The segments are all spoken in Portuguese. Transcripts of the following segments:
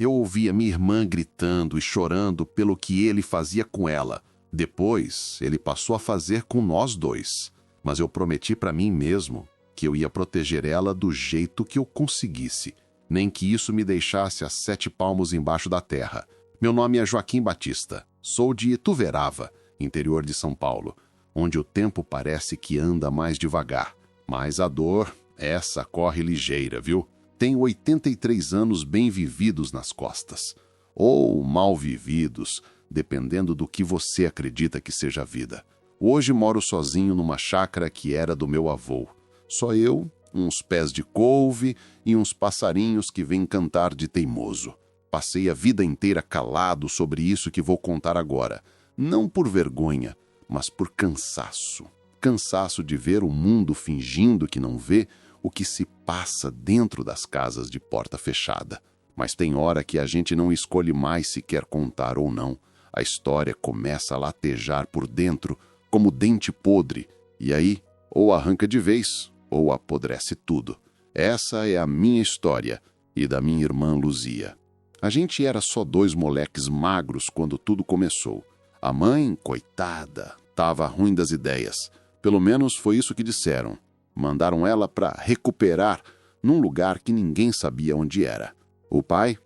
Eu ouvia minha irmã gritando e chorando pelo que ele fazia com ela. Depois, ele passou a fazer com nós dois. Mas eu prometi para mim mesmo que eu ia proteger ela do jeito que eu conseguisse, nem que isso me deixasse a 7 palmos embaixo da terra. Meu nome é Joaquim Batista. Sou de Ituverava, interior de São Paulo, onde o tempo parece que anda mais devagar. Mas a dor, essa corre ligeira, viu? Tenho 83 anos bem vividos nas costas. Ou mal vividos, dependendo do que você acredita que seja a vida. Hoje moro sozinho numa chácara que era do meu avô. Só eu, uns pés de couve e uns passarinhos que vêm cantar de teimoso. Passei a vida inteira calado sobre isso que vou contar agora. Não por vergonha, mas por cansaço. Cansaço de ver o mundo fingindo que não vê o que se passa dentro das casas de porta fechada. Mas tem hora que a gente não escolhe mais se quer contar ou não. A história começa a latejar por dentro como dente podre, e aí ou arranca de vez ou apodrece tudo. Essa é a minha história e da minha irmã Luzia. A gente era só 2 moleques magros quando tudo começou. A mãe, coitada, estava ruim das ideias. Pelo menos foi isso que disseram. Mandaram ela para recuperar num lugar que ninguém sabia onde era. O pai?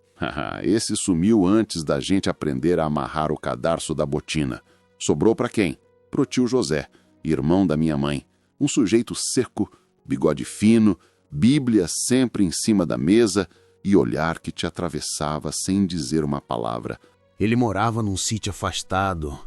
Esse sumiu antes da gente aprender a amarrar o cadarço da botina. Sobrou para quem? Pro tio José, irmão da minha mãe. Um sujeito seco, bigode fino, Bíblia sempre em cima da mesa e olhar que te atravessava sem dizer uma palavra. Ele morava num sítio afastado,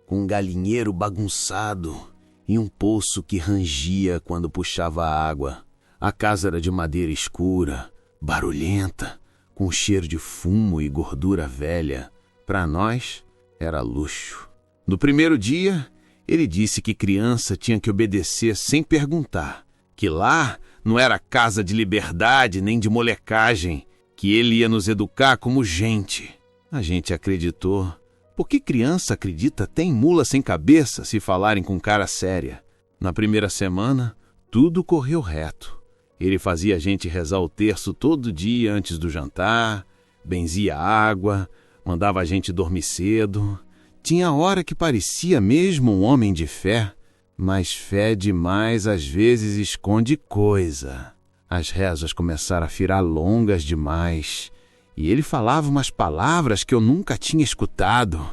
com um galinheiro bagunçado e um poço que rangia quando puxava a água. A casa era de madeira escura, barulhenta, com cheiro de fumo e gordura velha. Para nós, era luxo. No primeiro dia, ele disse que criança tinha que obedecer sem perguntar, que lá não era casa de liberdade nem de molecagem, que ele ia nos educar como gente. A gente acreditou. Por que criança acredita até em mula sem cabeça se falarem com cara séria? Na primeira semana, tudo correu reto. Ele fazia a gente rezar o terço todo dia antes do jantar, benzia água, mandava a gente dormir cedo. Tinha hora que parecia mesmo um homem de fé, mas fé demais às vezes esconde coisa. As rezas começaram a ficar longas demais. E ele falava umas palavras que eu nunca tinha escutado.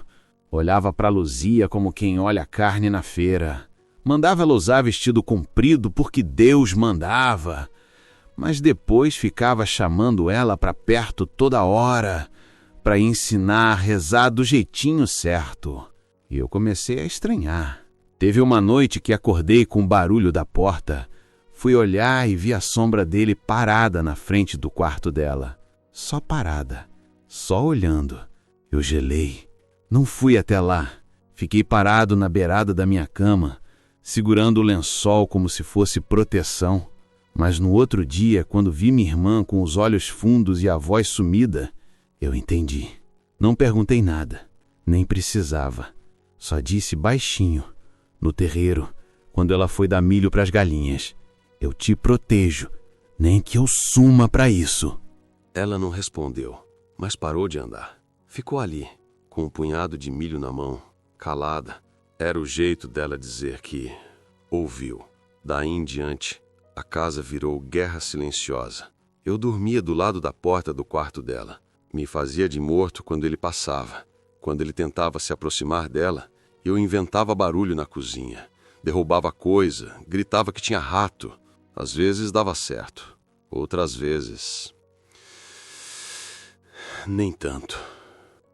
Olhava para Luzia como quem olha a carne na feira. Mandava ela usar vestido comprido porque Deus mandava. Mas depois ficava chamando ela para perto toda hora, para ensinar a rezar do jeitinho certo. E eu comecei a estranhar. Teve uma noite que acordei com o barulho da porta. Fui olhar e vi a sombra dele parada na frente do quarto dela. Só parada, só olhando. Eu gelei. Não fui até lá. Fiquei parado na beirada da minha cama, segurando o lençol como se fosse proteção. Mas no outro dia, quando vi minha irmã com os olhos fundos e a voz sumida, eu entendi. Não perguntei nada, nem precisava. Só disse baixinho, no terreiro, quando ela foi dar milho para as galinhas: eu te protejo, nem que eu suma para isso. Ela não respondeu, mas parou de andar. Ficou ali, com um punhado de milho na mão, calada. Era o jeito dela dizer que ouviu. Daí em diante, a casa virou guerra silenciosa. Eu dormia do lado da porta do quarto dela. Me fazia de morto quando ele passava. Quando ele tentava se aproximar dela, eu inventava barulho na cozinha. Derrubava coisa, gritava que tinha rato. Às vezes dava certo, outras vezes nem tanto.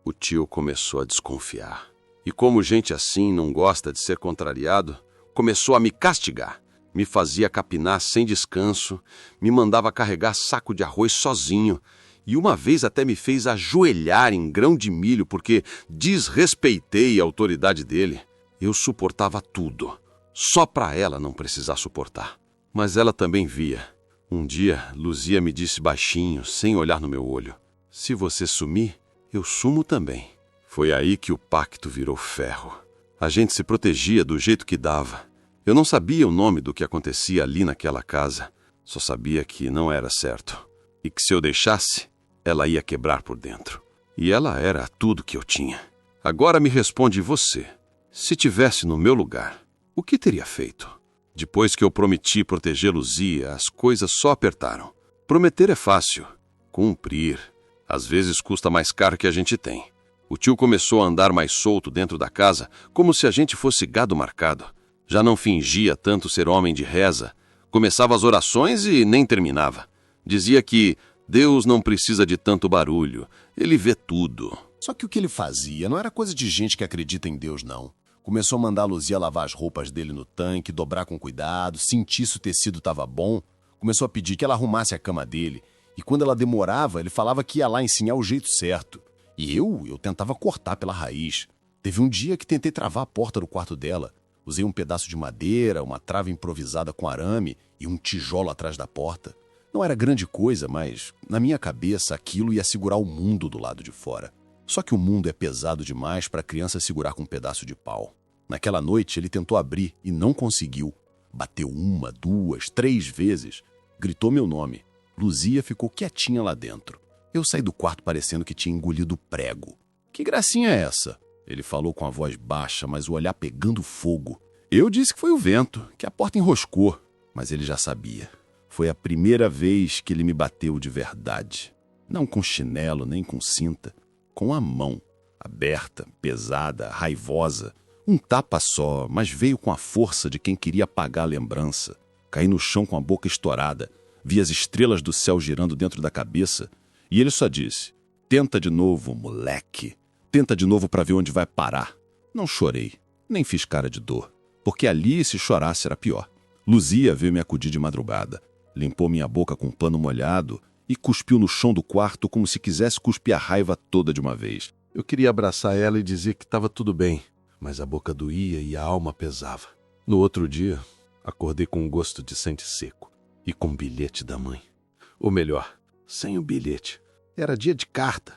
O tio começou a desconfiar. E como gente assim não gosta de ser contrariado, começou a me castigar. Me fazia capinar sem descanso, me mandava carregar saco de arroz sozinho, e uma vez até me fez ajoelhar em grão de milho porque desrespeitei a autoridade dele. Eu suportava tudo, só para ela não precisar suportar. Mas ela também via. Um dia, Luzia me disse baixinho, sem olhar no meu olho: se você sumir, eu sumo também. Foi aí que o pacto virou ferro. A gente se protegia do jeito que dava. Eu não sabia o nome do que acontecia ali naquela casa. Só sabia que não era certo. E que se eu deixasse, ela ia quebrar por dentro. E ela era tudo que eu tinha. Agora me responde você. Se tivesse no meu lugar, o que teria feito? Depois que eu prometi proteger Luzia, as coisas só apertaram. Prometer é fácil. Cumprir, às vezes custa mais caro que a gente tem. O tio começou a andar mais solto dentro da casa, como se a gente fosse gado marcado. Já não fingia tanto ser homem de reza. Começava as orações e nem terminava. Dizia que Deus não precisa de tanto barulho, ele vê tudo. Só que o que ele fazia não era coisa de gente que acredita em Deus, não. Começou a mandar a Luzia lavar as roupas dele no tanque, dobrar com cuidado, sentir se o tecido estava bom. Começou a pedir que ela arrumasse a cama dele. E quando ela demorava, ele falava que ia lá ensinar o jeito certo. E eu tentava cortar pela raiz. Teve um dia que tentei travar a porta do quarto dela. Usei um pedaço de madeira, uma trava improvisada com arame e um tijolo atrás da porta. Não era grande coisa, mas na minha cabeça aquilo ia segurar o mundo do lado de fora. Só que o mundo é pesado demais para a criança segurar com um pedaço de pau. Naquela noite ele tentou abrir e não conseguiu. Bateu 1, 2, 3 vezes. Gritou meu nome. Luzia ficou quietinha lá dentro. Eu saí do quarto parecendo que tinha engolido prego. Que gracinha é essa? Ele falou com a voz baixa, mas o olhar pegando fogo. Eu disse que foi o vento, que a porta enroscou. Mas ele já sabia. Foi a primeira vez que ele me bateu de verdade. Não com chinelo, nem com cinta. Com a mão. Aberta, pesada, raivosa. Um tapa só, mas veio com a força de quem queria apagar a lembrança. Caí no chão com a boca estourada. Vi as estrelas do céu girando dentro da cabeça. E ele só disse, tenta de novo, moleque. Tenta de novo pra ver onde vai parar. Não chorei, nem fiz cara de dor. Porque ali, se chorasse, era pior. Luzia veio me acudir de madrugada. Limpou minha boca com um pano molhado e cuspiu no chão do quarto como se quisesse cuspir a raiva toda de uma vez. Eu queria abraçar ela e dizer que estava tudo bem, mas a boca doía e a alma pesava. No outro dia, acordei com um gosto de sangue seco e com um bilhete da mãe. Ou melhor, sem o bilhete. Era dia de carta.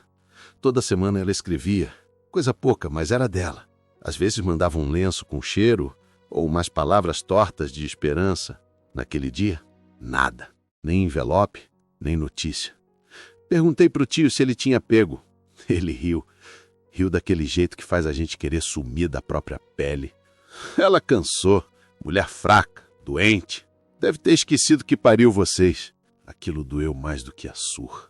Toda semana ela escrevia. Coisa pouca, mas era dela. Às vezes mandava um lenço com cheiro ou umas palavras tortas de esperança. Naquele dia, nada. Nem envelope, nem notícia. Perguntei pro tio se ele tinha pego. Ele riu. Riu daquele jeito que faz a gente querer sumir da própria pele. Ela cansou. Mulher fraca, doente. Deve ter esquecido que pariu vocês. Aquilo doeu mais do que a surra.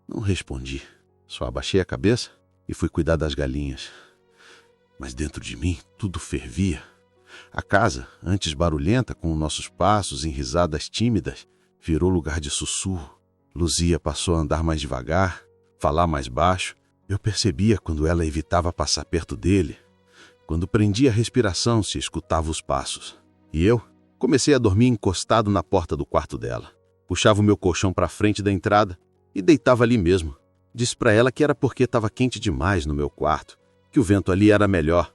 Não respondi. Só abaixei a cabeça e fui cuidar das galinhas. Mas dentro de mim tudo fervia. A casa, antes barulhenta, com nossos passos em risadas tímidas, virou lugar de sussurro. Luzia passou a andar mais devagar, falar mais baixo. Eu percebia quando ela evitava passar perto dele. Quando prendia a respiração, se escutava os passos. E eu comecei a dormir encostado na porta do quarto dela. Puxava o meu colchão para a frente da entrada e deitava ali mesmo. Disse para ela que era porque estava quente demais no meu quarto, que o vento ali era melhor.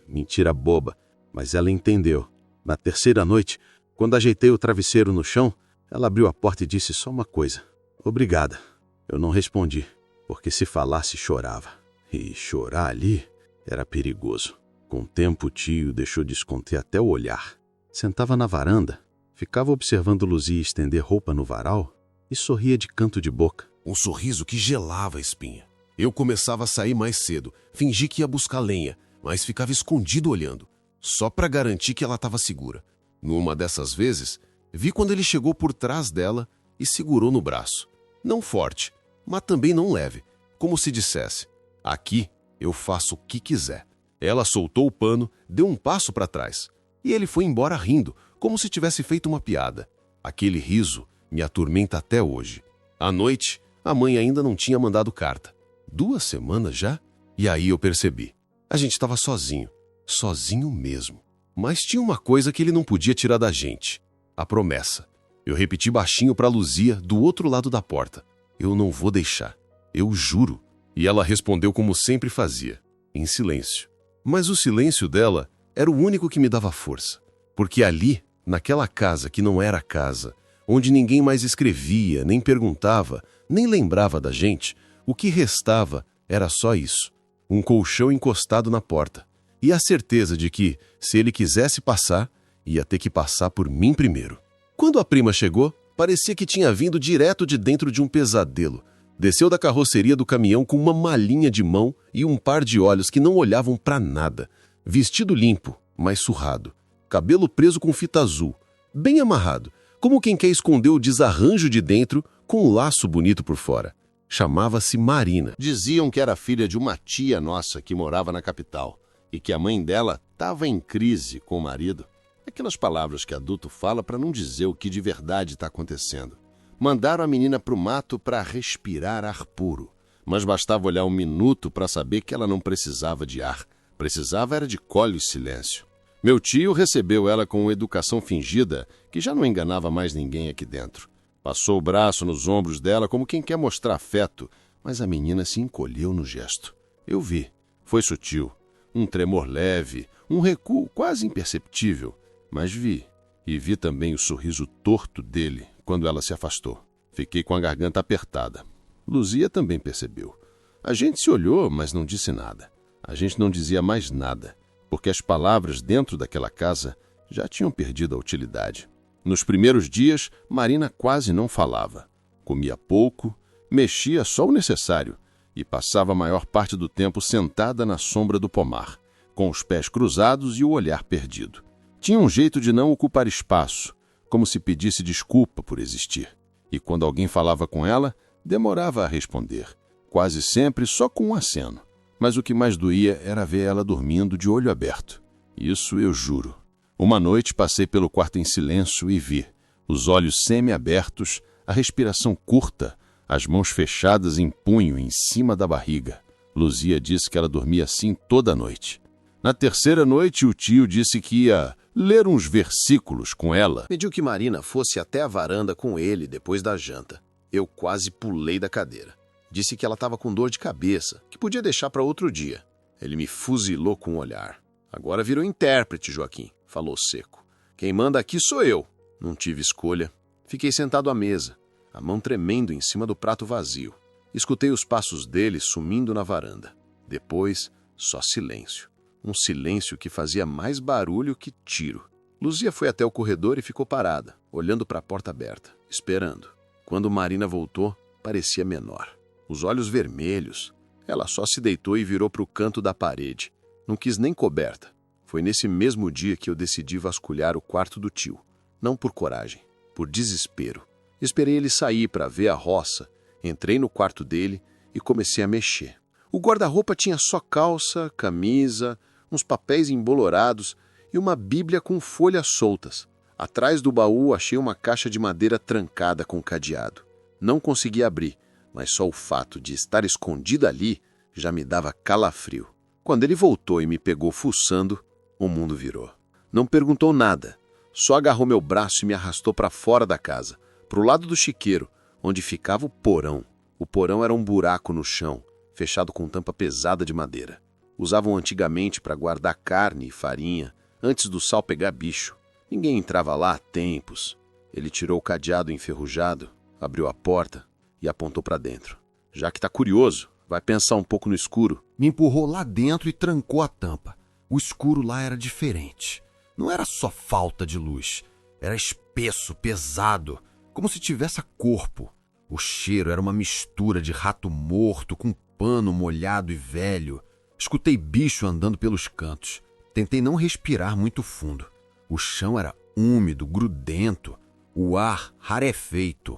Mentira boba, mas ela entendeu. Na terceira noite, quando ajeitei o travesseiro no chão, ela abriu a porta e disse só uma coisa. Obrigada. Eu não respondi, porque se falasse chorava. E chorar ali era perigoso. Com o tempo o tio deixou de esconder até o olhar. Sentava na varanda, ficava observando Luzia estender roupa no varal e sorria de canto de boca. Um sorriso que gelava a espinha. Eu começava a sair mais cedo, fingi que ia buscar lenha, mas ficava escondido olhando, só para garantir que ela estava segura. Numa dessas vezes, vi quando ele chegou por trás dela e segurou no braço. Não forte, mas também não leve, como se dissesse, aqui eu faço o que quiser. Ela soltou o pano, deu um passo para trás, e ele foi embora rindo, como se tivesse feito uma piada. Aquele riso me atormenta até hoje. À noite, a mãe ainda não tinha mandado carta. 2 semanas já? E aí eu percebi. A gente estava sozinho. Sozinho mesmo. Mas tinha uma coisa que ele não podia tirar da gente. A promessa. Eu repeti baixinho para Luzia do outro lado da porta. Eu não vou deixar. Eu juro. E ela respondeu como sempre fazia. Em silêncio. Mas o silêncio dela era o único que me dava força. Porque ali, naquela casa que não era casa, onde ninguém mais escrevia, nem perguntava, nem lembrava da gente, o que restava era só isso. Um colchão encostado na porta. E a certeza de que, se ele quisesse passar, ia ter que passar por mim primeiro. Quando a prima chegou, parecia que tinha vindo direto de dentro de um pesadelo. Desceu da carroceria do caminhão com uma malinha de mão e um par de olhos que não olhavam para nada. Vestido limpo, mas surrado. Cabelo preso com fita azul, bem amarrado, como quem quer esconder o desarranjo de dentro com um laço bonito por fora. Chamava-se Marina. Diziam que era filha de uma tia nossa que morava na capital e que a mãe dela estava em crise com o marido. Aquelas palavras que adulto fala para não dizer o que de verdade está acontecendo. Mandaram a menina para o mato para respirar ar puro, mas bastava olhar um minuto para saber que ela não precisava de ar. Precisava era de colo e silêncio. Meu tio recebeu ela com uma educação fingida que já não enganava mais ninguém aqui dentro. Passou o braço nos ombros dela como quem quer mostrar afeto, mas a menina se encolheu no gesto. Eu vi. Foi sutil. Um tremor leve, um recuo quase imperceptível. Mas vi. E vi também o sorriso torto dele quando ela se afastou. Fiquei com a garganta apertada. Luzia também percebeu. A gente se olhou, mas não disse nada. A gente não dizia mais nada, porque as palavras dentro daquela casa já tinham perdido a utilidade. Nos primeiros dias, Marina quase não falava. Comia pouco, mexia só o necessário e passava a maior parte do tempo sentada na sombra do pomar, com os pés cruzados e o olhar perdido. Tinha um jeito de não ocupar espaço, como se pedisse desculpa por existir. E quando alguém falava com ela, demorava a responder, quase sempre só com um aceno. Mas o que mais doía era ver ela dormindo de olho aberto. Isso eu juro. Uma noite passei pelo quarto em silêncio e vi, os olhos semi-abertos, a respiração curta, as mãos fechadas em punho em cima da barriga. Luzia disse que ela dormia assim toda a noite. Na terceira noite, o tio disse que ia ler uns versículos com ela. Pediu que Marina fosse até a varanda com ele depois da janta. Eu quase pulei da cadeira. Disse que ela estava com dor de cabeça, que podia deixar para outro dia. Ele me fuzilou com um olhar. Agora virou intérprete, Joaquim, falou seco. Quem manda aqui sou eu. Não tive escolha. Fiquei sentado à mesa, a mão tremendo em cima do prato vazio. Escutei os passos dele sumindo na varanda. Depois, só silêncio. Um silêncio que fazia mais barulho que tiro. Luzia foi até o corredor e ficou parada, olhando para a porta aberta, esperando. Quando Marina voltou, parecia menor. Os olhos vermelhos. Ela só se deitou e virou para o canto da parede. Não quis nem coberta. Foi nesse mesmo dia que eu decidi vasculhar o quarto do tio. Não por coragem, por desespero. Esperei ele sair para ver a roça. Entrei no quarto dele e comecei a mexer. O guarda-roupa tinha só calça, camisa, uns papéis embolorados e uma bíblia com folhas soltas. Atrás do baú achei uma caixa de madeira trancada com cadeado. Não consegui abrir, mas só o fato de estar escondida ali já me dava calafrio. Quando ele voltou e me pegou fuçando, o mundo virou. Não perguntou nada, só agarrou meu braço e me arrastou para fora da casa, para o lado do chiqueiro, onde ficava o porão. O porão era um buraco no chão, fechado com tampa pesada de madeira. Usavam antigamente para guardar carne e farinha, antes do sal pegar bicho. Ninguém entrava lá há tempos. Ele tirou o cadeado enferrujado, abriu a porta e apontou para dentro. Já que tá curioso, vai pensar um pouco no escuro. Me empurrou lá dentro e trancou a tampa. O escuro lá era diferente. Não era só falta de luz. Era espesso, pesado, como se tivesse corpo. O cheiro era uma mistura de rato morto com pano molhado e velho. Escutei bicho andando pelos cantos. Tentei não respirar muito fundo. O chão era úmido, grudento, o ar rarefeito.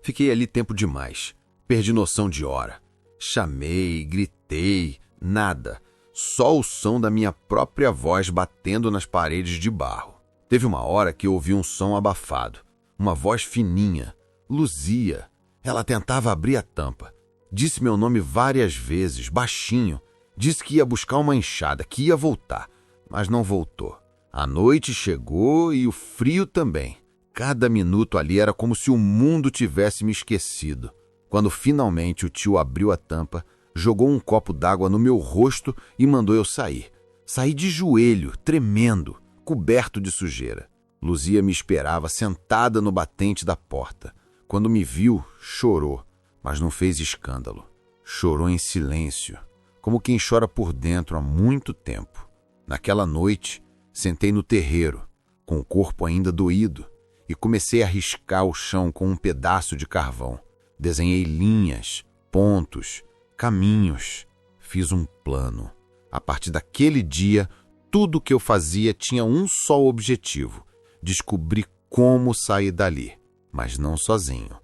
Fiquei ali tempo demais. Perdi noção de hora. Chamei, gritei, nada. Só o som da minha própria voz batendo nas paredes de barro. Teve uma hora que eu ouvi um som abafado. Uma voz fininha. Luzia. Ela tentava abrir a tampa. Disse meu nome várias vezes, baixinho. Disse que ia buscar uma enxada, que ia voltar. Mas não voltou. A noite chegou e o frio também. Cada minuto ali era como se o mundo tivesse me esquecido. Quando finalmente o tio abriu a tampa, jogou um copo d'água no meu rosto e mandou eu sair. Saí de joelho, tremendo, coberto de sujeira. Luzia me esperava sentada no batente da porta. Quando me viu, chorou, mas não fez escândalo. Chorou em silêncio, como quem chora por dentro há muito tempo. Naquela noite, sentei no terreiro, com o corpo ainda doído, e comecei a riscar o chão com um pedaço de carvão. Desenhei linhas, pontos, caminhos. Fiz um plano. A partir daquele dia, tudo o que eu fazia tinha um só objetivo: descobrir como sair dali, mas não sozinho.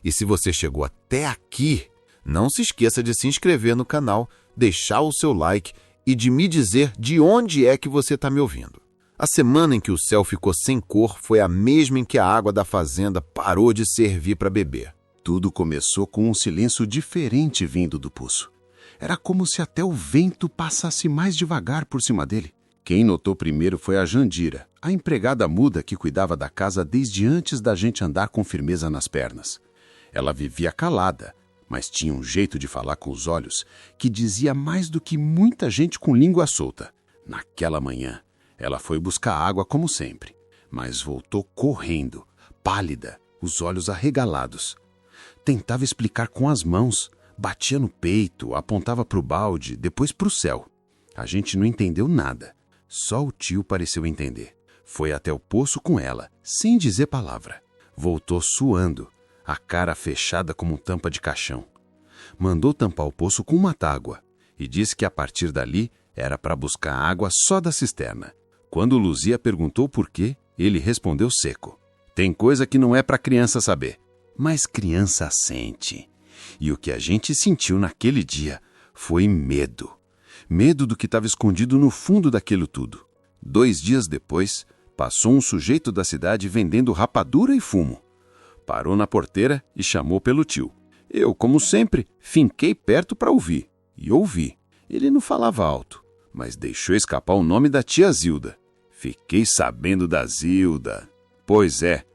E se você chegou até aqui, não se esqueça de se inscrever no canal, deixar o seu like e de me dizer de onde é que você está me ouvindo. A semana em que o céu ficou sem cor foi a mesma em que a água da fazenda parou de servir para beber. Tudo começou com um silêncio diferente vindo do poço. Era como se até o vento passasse mais devagar por cima dele. Quem notou primeiro foi a Jandira, a empregada muda que cuidava da casa desde antes da gente andar com firmeza nas pernas. Ela vivia calada, mas tinha um jeito de falar com os olhos que dizia mais do que muita gente com língua solta. Naquela manhã, ela foi buscar água como sempre, mas voltou correndo, pálida, os olhos arregalados. Tentava explicar com as mãos, batia no peito, apontava para o balde, depois para o céu. A gente não entendeu nada, só o tio pareceu entender. Foi até o poço com ela, sem dizer palavra. Voltou suando, a cara fechada como tampa de caixão. Mandou tampar o poço com uma tágua e disse que a partir dali era para buscar água só da cisterna. Quando Luzia perguntou por quê, ele respondeu seco: tem coisa que não é para criança saber, mas criança sente. E o que a gente sentiu naquele dia foi medo. Medo do que estava escondido no fundo daquilo tudo. 2 dias depois, passou um sujeito da cidade vendendo rapadura e fumo. Parou na porteira e chamou pelo tio. Eu, como sempre, finquei perto para ouvir. E ouvi. Ele não falava alto, mas deixou escapar o nome da tia Zilda. Fiquei sabendo da Zilda. Pois é,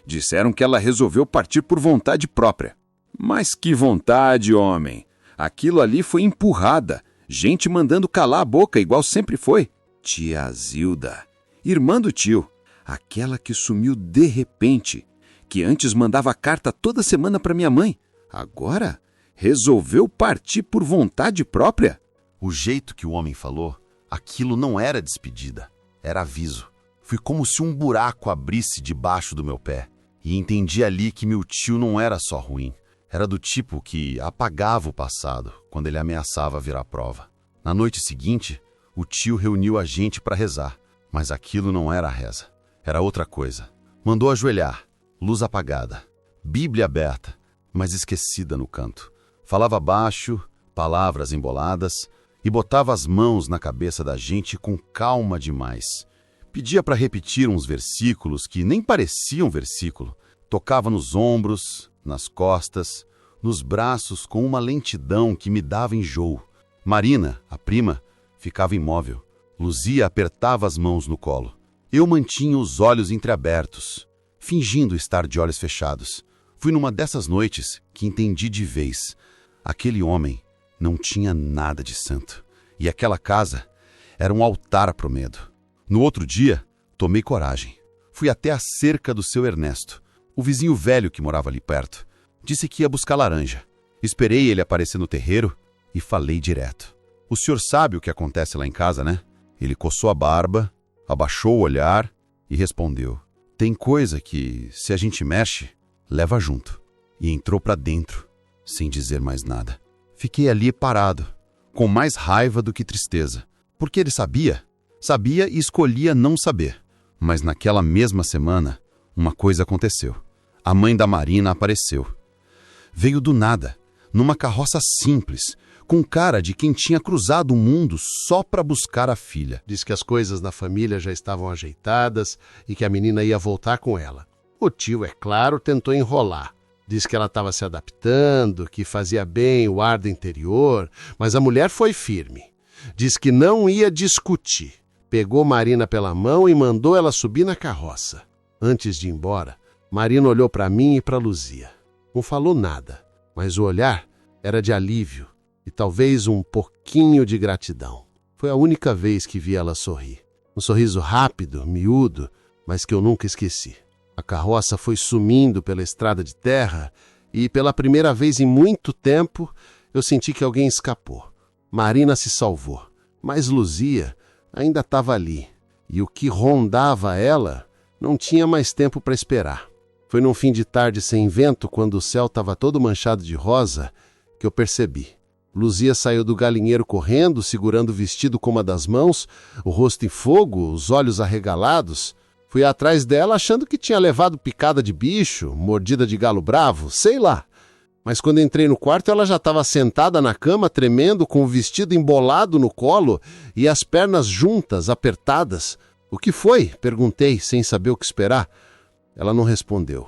disseram que ela resolveu partir por vontade própria. Mas que vontade, homem! Aquilo ali foi empurrada, gente mandando calar a boca igual sempre foi. Tia Zilda, irmã do tio, aquela que sumiu de repente, que antes mandava carta toda semana para minha mãe, agora resolveu partir por vontade própria. O jeito que o homem falou, aquilo não era despedida, era aviso. Foi como se um buraco abrisse debaixo do meu pé. E entendi ali que meu tio não era só ruim. Era do tipo que apagava o passado quando ele ameaçava virar prova. Na noite seguinte, o tio reuniu a gente para rezar. Mas aquilo não era a reza. Era outra coisa. Mandou ajoelhar, luz apagada, Bíblia aberta, mas esquecida no canto. Falava baixo, palavras emboladas, e botava as mãos na cabeça da gente com calma demais. Pedia para repetir uns versículos que nem pareciam versículo. Tocava nos ombros, nas costas, nos braços com uma lentidão que me dava enjoo. Marina, a prima, ficava imóvel. Luzia apertava as mãos no colo. Eu mantinha os olhos entreabertos, fingindo estar de olhos fechados. Fui numa dessas noites que entendi de vez. Aquele homem não tinha nada de santo. E aquela casa era um altar pro medo. No outro dia, tomei coragem. Fui até a cerca do seu Ernesto, o vizinho velho que morava ali perto. Disse que ia buscar laranja. Esperei ele aparecer no terreiro e falei direto. O senhor sabe o que acontece lá em casa, né? Ele coçou a barba, abaixou o olhar e respondeu. Tem coisa que, se a gente mexe, leva junto. E entrou pra dentro, sem dizer mais nada. Fiquei ali parado, com mais raiva do que tristeza. Porque ele sabia e escolhia não saber. Mas naquela mesma semana, uma coisa aconteceu. A mãe da Marina apareceu. Veio do nada, numa carroça simples, com cara de quem tinha cruzado o mundo só para buscar a filha. Diz que as coisas na família já estavam ajeitadas e que a menina ia voltar com ela. O tio, é claro, tentou enrolar. Diz que ela estava se adaptando, que fazia bem o ar do interior, mas a mulher foi firme. Diz que não ia discutir. Pegou Marina pela mão e mandou ela subir na carroça. Antes de ir embora, Marina olhou para mim e para Luzia. Não falou nada, mas o olhar era de alívio e talvez um pouquinho de gratidão. Foi a única vez que vi ela sorrir. Um sorriso rápido, miúdo, mas que eu nunca esqueci. A carroça foi sumindo pela estrada de terra e, pela primeira vez em muito tempo, eu senti que alguém escapou. Marina se salvou, mas Luzia ainda estava ali, e o que rondava ela não tinha mais tempo para esperar. Foi num fim de tarde sem vento, quando o céu estava todo manchado de rosa, que eu percebi. Luzia saiu do galinheiro correndo, segurando o vestido com uma das mãos, o rosto em fogo, os olhos arregalados. Fui atrás dela achando que tinha levado picada de bicho, mordida de galo bravo, sei lá. Mas quando entrei no quarto, ela já estava sentada na cama, tremendo, com o vestido embolado no colo e as pernas juntas, apertadas. "O que foi?" perguntei, sem saber o que esperar. Ela não respondeu.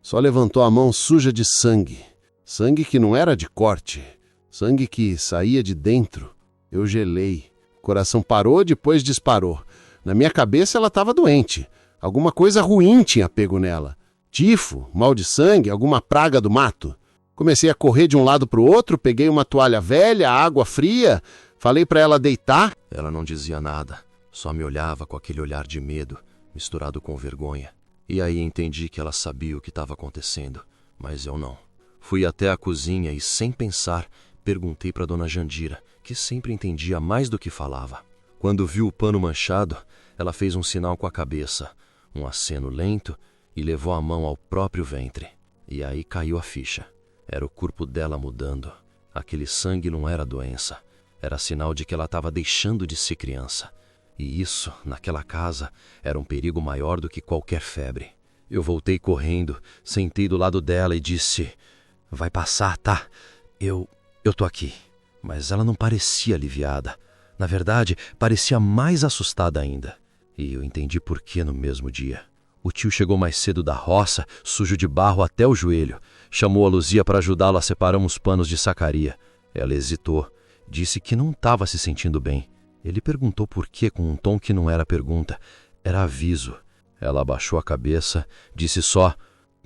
Só levantou a mão suja de sangue. Sangue que não era de corte. Sangue que saía de dentro. Eu gelei. O coração parou, depois disparou. Na minha cabeça ela estava doente. Alguma coisa ruim tinha pego nela. Tifo, mal de sangue, alguma praga do mato. Comecei a correr de um lado para o outro, peguei uma toalha velha, água fria, falei para ela deitar. Ela não dizia nada, só me olhava com aquele olhar de medo, misturado com vergonha. E aí entendi que ela sabia o que estava acontecendo, mas eu não. Fui até a cozinha e, sem pensar, perguntei para Dona Jandira, que sempre entendia mais do que falava. Quando viu o pano manchado, ela fez um sinal com a cabeça, um aceno lento, e levou a mão ao próprio ventre. E aí caiu a ficha. Era o corpo dela mudando. Aquele sangue não era doença. Era sinal de que ela estava deixando de ser criança. E isso, naquela casa, era um perigo maior do que qualquer febre. Eu voltei correndo, sentei do lado dela e disse: "Vai passar, tá? Eu tô aqui." Mas ela não parecia aliviada. Na verdade, parecia mais assustada ainda. E eu entendi por que no mesmo dia. O tio chegou mais cedo da roça, sujo de barro até o joelho. Chamou a Luzia para ajudá-lo a separar uns panos de sacaria. Ela hesitou. Disse que não estava se sentindo bem. Ele perguntou por quê com um tom que não era pergunta. Era aviso. Ela abaixou a cabeça, disse só: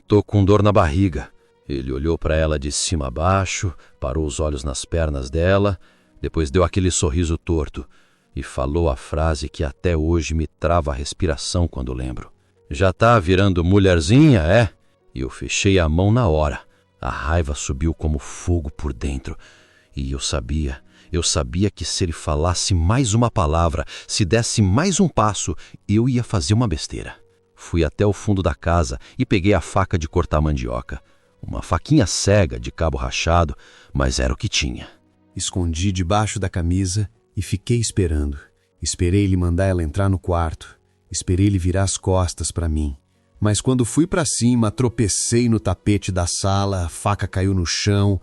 "Tô com dor na barriga." Ele olhou para ela de cima a baixo, parou os olhos nas pernas dela, depois deu aquele sorriso torto e falou a frase que até hoje me trava a respiração quando lembro. "Já tá virando mulherzinha, é?" E eu fechei a mão na hora. A raiva subiu como fogo por dentro. E eu sabia que se ele falasse mais uma palavra, se desse mais um passo, eu ia fazer uma besteira. Fui até o fundo da casa e peguei a faca de cortar mandioca. Uma faquinha cega, de cabo rachado, mas era o que tinha. Escondi debaixo da camisa e fiquei esperando. Esperei ele mandar ela entrar no quarto. Esperei ele virar as costas para mim. Mas quando fui para cima, tropecei no tapete da sala, a faca caiu no chão.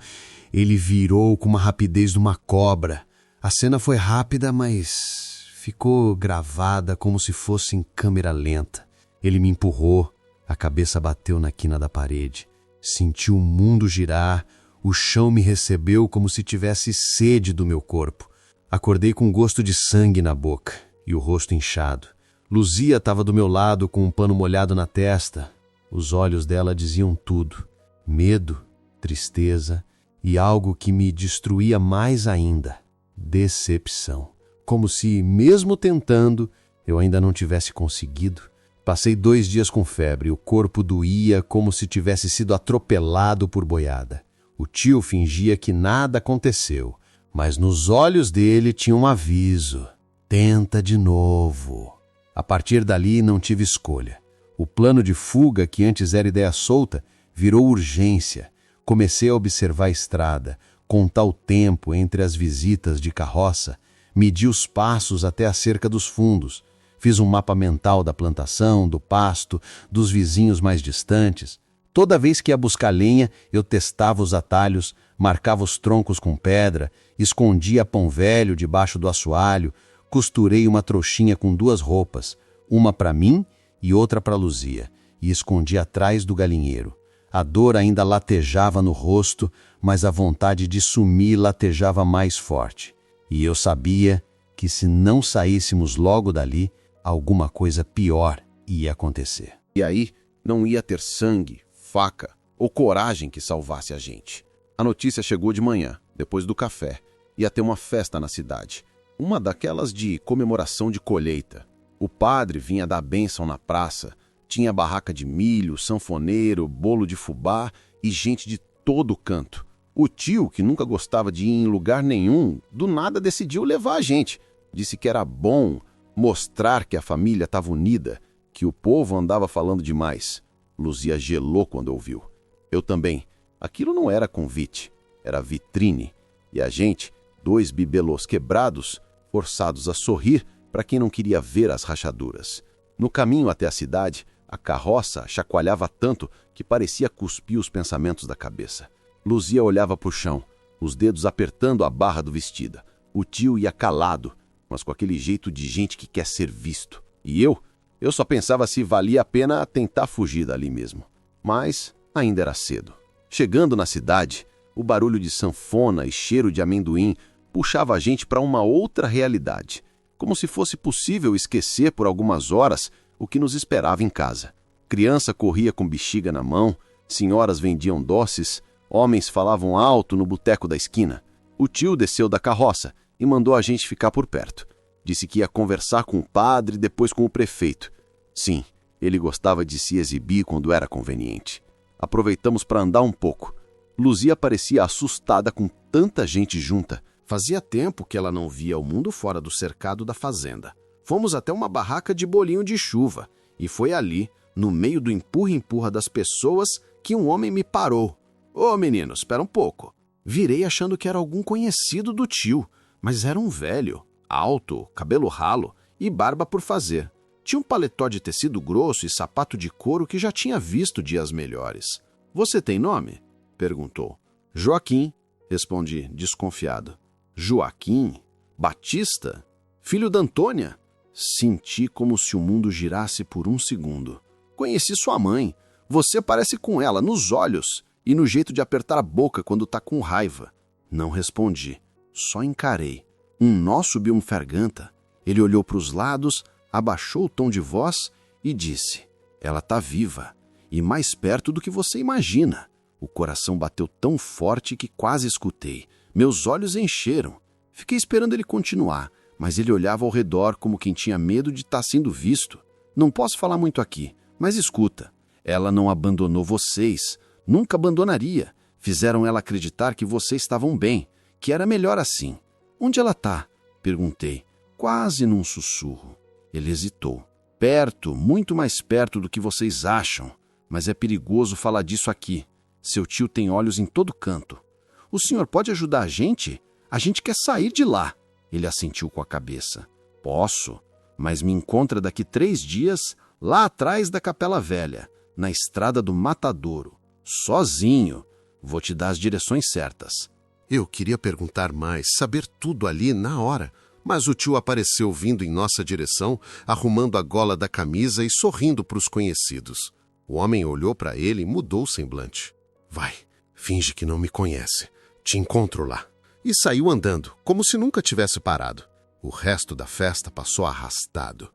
Ele virou com uma rapidez de uma cobra. A cena foi rápida, mas ficou gravada como se fosse em câmera lenta. Ele me empurrou, a cabeça bateu na quina da parede. Senti o mundo girar, o chão me recebeu como se tivesse sede do meu corpo. Acordei com gosto de sangue na boca e o rosto inchado. Luzia estava do meu lado com um pano molhado na testa. Os olhos dela diziam tudo: medo, tristeza e algo que me destruía mais ainda: decepção. Como se, mesmo tentando, eu ainda não tivesse conseguido. Passei 2 dias com febre, o corpo doía como se tivesse sido atropelado por boiada. O tio fingia que nada aconteceu, mas nos olhos dele tinha um aviso: tenta de novo. A partir dali não tive escolha. O plano de fuga, que antes era ideia solta, virou urgência. Comecei a observar a estrada, contar o tempo entre as visitas de carroça, medi os passos até a cerca dos fundos. Fiz um mapa mental da plantação, do pasto, dos vizinhos mais distantes. Toda vez que ia buscar lenha, eu testava os atalhos, marcava os troncos com pedra, escondia pão velho debaixo do assoalho, costurei uma trouxinha com 2 roupas, uma para mim e outra para Luzia, e escondi atrás do galinheiro. A dor ainda latejava no rosto, mas a vontade de sumir latejava mais forte. E eu sabia que se não saíssemos logo dali, alguma coisa pior ia acontecer. E aí não ia ter sangue, faca ou coragem que salvasse a gente. A notícia chegou de manhã, depois do café. Ia ter uma festa na cidade. Uma daquelas de comemoração de colheita. O padre vinha dar bênção na praça. Tinha barraca de milho, sanfoneiro, bolo de fubá e gente de todo canto. O tio, que nunca gostava de ir em lugar nenhum, do nada decidiu levar a gente. Disse que era bom mostrar que a família estava unida, que o povo andava falando demais. Luzia gelou quando ouviu. Eu também. Aquilo não era convite, era vitrine. E a gente, 2 bibelôs quebrados, forçados a sorrir para quem não queria ver as rachaduras. No caminho até a cidade, a carroça chacoalhava tanto que parecia cuspir os pensamentos da cabeça. Luzia olhava para o chão, os dedos apertando a barra do vestido. O tio ia calado, mas com aquele jeito de gente que quer ser visto. E eu só pensava se valia a pena tentar fugir dali mesmo. Mas ainda era cedo. Chegando na cidade, o barulho de sanfona e cheiro de amendoim puxava a gente para uma outra realidade, como se fosse possível esquecer por algumas horas o que nos esperava em casa. Criança corria com bexiga na mão, senhoras vendiam doces, homens falavam alto no boteco da esquina. O tio desceu da carroça e mandou a gente ficar por perto. Disse que ia conversar com o padre e depois com o prefeito. Sim, ele gostava de se exibir quando era conveniente. Aproveitamos para andar um pouco. Luzia parecia assustada com tanta gente junta. Fazia tempo que ela não via o mundo fora do cercado da fazenda. Fomos até uma barraca de bolinho de chuva, e foi ali, no meio do empurra-empurra das pessoas, que um homem me parou. Ô, menino, espera um pouco. Virei achando que era algum conhecido do tio, mas era um velho, alto, cabelo ralo e barba por fazer. Tinha um paletó de tecido grosso e sapato de couro que já tinha visto dias melhores. Você tem nome? Perguntou. Joaquim, respondi, desconfiado. Joaquim? Batista? Filho da Antônia? Senti como se o mundo girasse por um segundo. Conheci sua mãe. Você parece com ela nos olhos e no jeito de apertar a boca quando tá com raiva. Não respondi. Só encarei. Um nó subiu-me garganta. Ele olhou para os lados, abaixou o tom de voz e disse: ela tá viva e mais perto do que você imagina. O coração bateu tão forte que quase escutei. Meus olhos encheram. Fiquei esperando ele continuar, mas ele olhava ao redor como quem tinha medo de estar sendo visto. Não posso falar muito aqui, mas escuta. Ela não abandonou vocês. Nunca abandonaria. Fizeram ela acreditar que vocês estavam bem, que era melhor assim. Onde ela tá? Perguntei, quase num sussurro. Ele hesitou. Perto, muito mais perto do que vocês acham. Mas é perigoso falar disso aqui. Seu tio tem olhos em todo canto. O senhor pode ajudar a gente? A gente quer sair de lá. Ele assentiu com a cabeça. Posso, mas me encontra daqui 3 dias, lá atrás da Capela Velha, na estrada do Matadouro. Sozinho. Vou te dar as direções certas. Eu queria perguntar mais, saber tudo ali na hora, mas o tio apareceu vindo em nossa direção, arrumando a gola da camisa e sorrindo para os conhecidos. O homem olhou para ele e mudou o semblante. Vai, finge que não me conhece. Te encontro lá. E saiu andando, como se nunca tivesse parado. O resto da festa passou arrastado.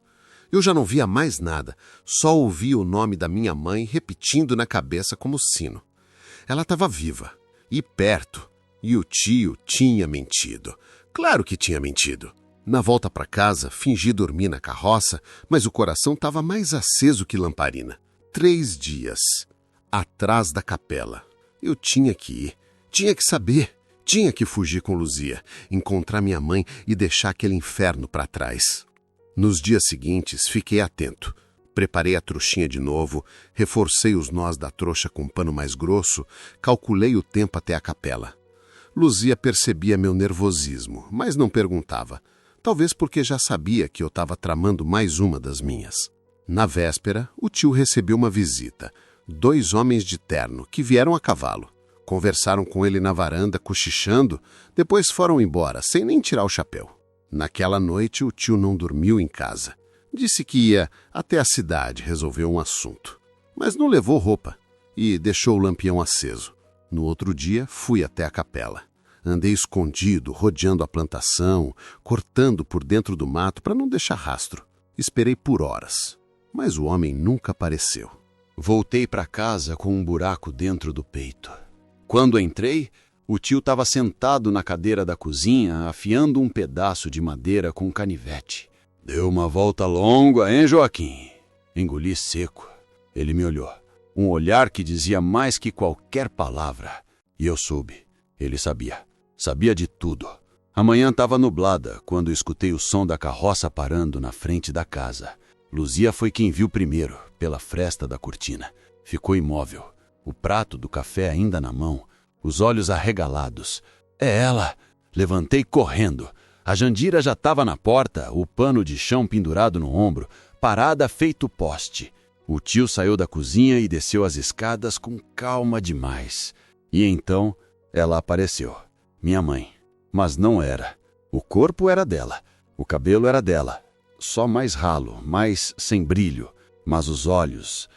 Eu já não via mais nada, só ouvia o nome da minha mãe repetindo na cabeça como sino. Ela estava viva e perto, e o tio tinha mentido. Claro que tinha mentido. Na volta para casa, fingi dormir na carroça, mas o coração estava mais aceso que lamparina. 3 dias, atrás da capela. Eu tinha que ir, tinha que saber, tinha que fugir com Luzia, encontrar minha mãe e deixar aquele inferno para trás. Nos dias seguintes, fiquei atento. Preparei a trouxinha de novo, reforcei os nós da trouxa com pano mais grosso, calculei o tempo até a capela. Luzia percebia meu nervosismo, mas não perguntava. Talvez porque já sabia que eu estava tramando mais uma das minhas. Na véspera, o tio recebeu uma visita. 2 homens de terno que vieram a cavalo. Conversaram com ele na varanda, cochichando, depois foram embora, sem nem tirar o chapéu. Naquela noite, o tio não dormiu em casa. Disse que ia até a cidade resolver um assunto. Mas não levou roupa e deixou o lampião aceso. No outro dia, fui até a capela. Andei escondido, rodeando a plantação, cortando por dentro do mato para não deixar rastro. Esperei por horas, mas o homem nunca apareceu. Voltei para casa com um buraco dentro do peito. Quando entrei, o tio estava sentado na cadeira da cozinha, afiando um pedaço de madeira com um canivete. Deu uma volta longa, hein, Joaquim? Engoli seco. Ele me olhou. Um olhar que dizia mais que qualquer palavra. E eu soube. Ele sabia. Sabia de tudo. A manhã estava nublada quando escutei o som da carroça parando na frente da casa. Luzia foi quem viu primeiro, pela fresta da cortina. Ficou imóvel, o prato do café ainda na mão, os olhos arregalados. É ela! Levantei correndo. A Jandira já estava na porta, o pano de chão pendurado no ombro, parada feito poste. O tio saiu da cozinha e desceu as escadas com calma demais. E então ela apareceu. Minha mãe. Mas não era. O corpo era dela. O cabelo era dela. Só mais ralo, mais sem brilho. Mas os olhos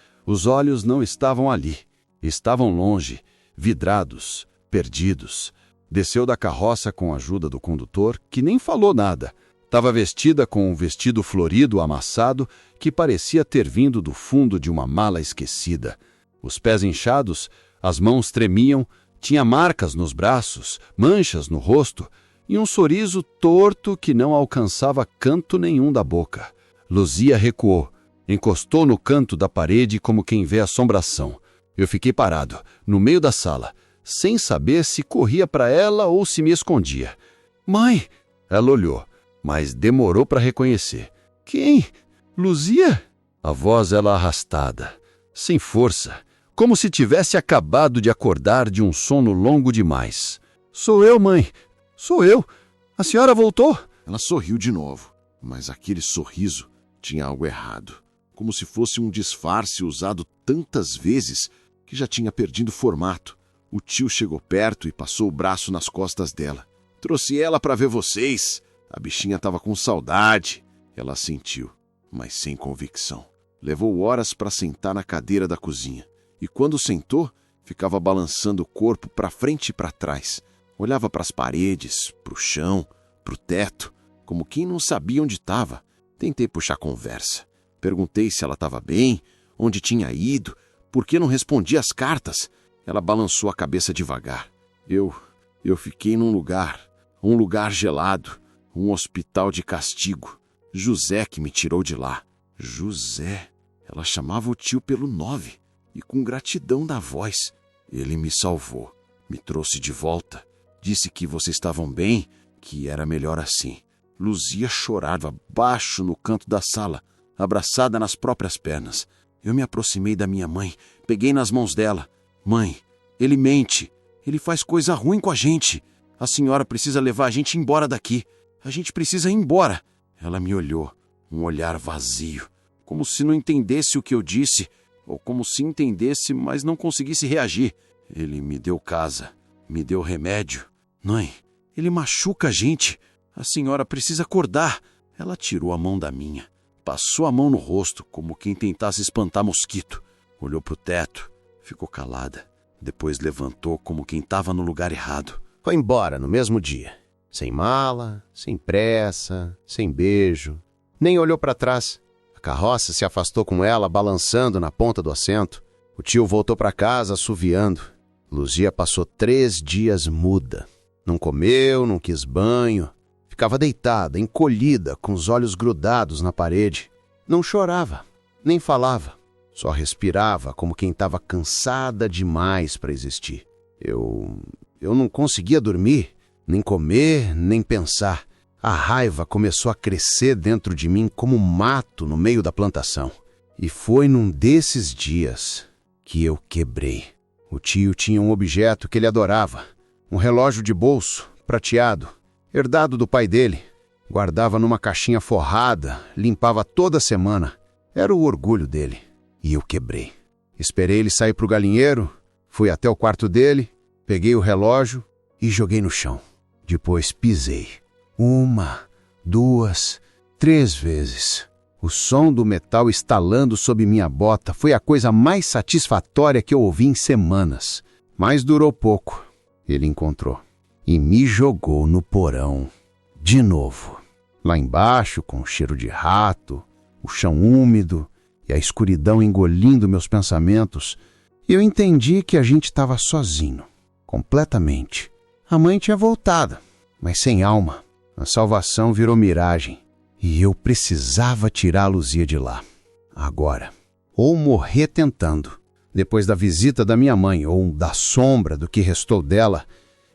não estavam ali. Estavam longe, vidrados, perdidos. Desceu da carroça com a ajuda do condutor, que nem falou nada. Estava vestida com um vestido florido amassado que parecia ter vindo do fundo de uma mala esquecida. Os pés inchados, as mãos tremiam, tinha marcas nos braços, manchas no rosto e um sorriso torto que não alcançava canto nenhum da boca. Luzia recuou, encostou no canto da parede como quem vê assombração. Eu fiquei parado, no meio da sala, sem saber se corria para ela ou se me escondia. Mãe! Ela olhou, mas demorou para reconhecer. Quem? Luzia? A voz era arrastada, sem força, como se tivesse acabado de acordar de um sono longo demais. Sou eu, mãe. Sou eu. A senhora voltou? Ela sorriu de novo, mas aquele sorriso tinha algo errado. Como se fosse um disfarce usado tantas vezes que já tinha perdido formato. O tio chegou perto e passou o braço nas costas dela. Trouxe ela para ver vocês. A bichinha estava com saudade. Ela sentiu, mas sem convicção. Levou horas para sentar na cadeira da cozinha. E quando sentou, ficava balançando o corpo para frente e para trás. Olhava para as paredes, para o chão, para o teto, como quem não sabia onde estava. Tentei puxar conversa. Perguntei se ela estava bem, onde tinha ido, por que não respondia as cartas. Ela balançou a cabeça devagar. Eu fiquei num lugar gelado, um hospital de castigo. José que me tirou de lá. José. Ela chamava o tio pelo 9 e com gratidão da voz. Ele me salvou, me trouxe de volta. Disse que vocês estavam bem, que era melhor assim. Luzia chorava baixo no canto da sala, abraçada nas próprias pernas. Eu me aproximei da minha mãe, peguei nas mãos dela. Mãe, ele mente. Ele faz coisa ruim com a gente. A senhora precisa levar a gente embora daqui. A gente precisa ir embora. Ela me olhou, um olhar vazio, como se não entendesse o que eu disse, ou como se entendesse, mas não conseguisse reagir. Ele me deu casa, me deu remédio. Mãe, ele machuca a gente. A senhora precisa acordar. Ela tirou a mão da minha, passou a mão no rosto, como quem tentasse espantar mosquito. Olhou para o teto, ficou calada. Depois levantou como quem estava no lugar errado. Foi embora no mesmo dia. Sem mala, sem pressa, sem beijo. Nem olhou para trás. A carroça se afastou com ela, balançando na ponta do assento. O tio voltou para casa, assoviando. Luzia passou 3 dias muda. Não comeu, não quis banho. Ficava deitada, encolhida, com os olhos grudados na parede. Não chorava, nem falava. Só respirava como quem estava cansada demais para existir. Eu não conseguia dormir, nem comer, nem pensar. A raiva começou a crescer dentro de mim como um mato no meio da plantação. E foi num desses dias que eu quebrei. O tio tinha um objeto que ele adorava. Um relógio de bolso, prateado, herdado do pai dele. Guardava numa caixinha forrada, limpava toda semana. Era o orgulho dele. E eu quebrei. Esperei ele sair para o galinheiro, fui até o quarto dele, peguei o relógio e joguei no chão. Depois pisei. 1, 2, 3 vezes. O som do metal estalando sob minha bota foi a coisa mais satisfatória que eu ouvi em semanas. Mas durou pouco. Ele encontrou e me jogou no porão. De novo. Lá embaixo, com o cheiro de rato, o chão úmido e a escuridão engolindo meus pensamentos, eu entendi que a gente estava sozinho. Completamente. A mãe tinha voltado, mas sem alma. A salvação virou miragem. E eu precisava tirar a Luzia de lá. Agora. Ou morrer tentando. Depois da visita da minha mãe, ou da sombra do que restou dela,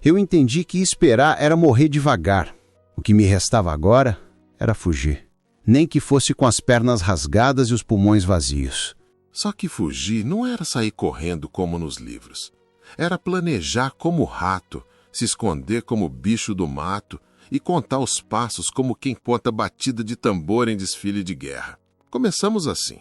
eu entendi que esperar era morrer devagar. O que me restava agora era fugir. Nem que fosse com as pernas rasgadas e os pulmões vazios. Só que fugir não era sair correndo como nos livros. Era planejar como rato, se esconder como bicho do mato e contar os passos como quem conta batida de tambor em desfile de guerra. Começamos assim.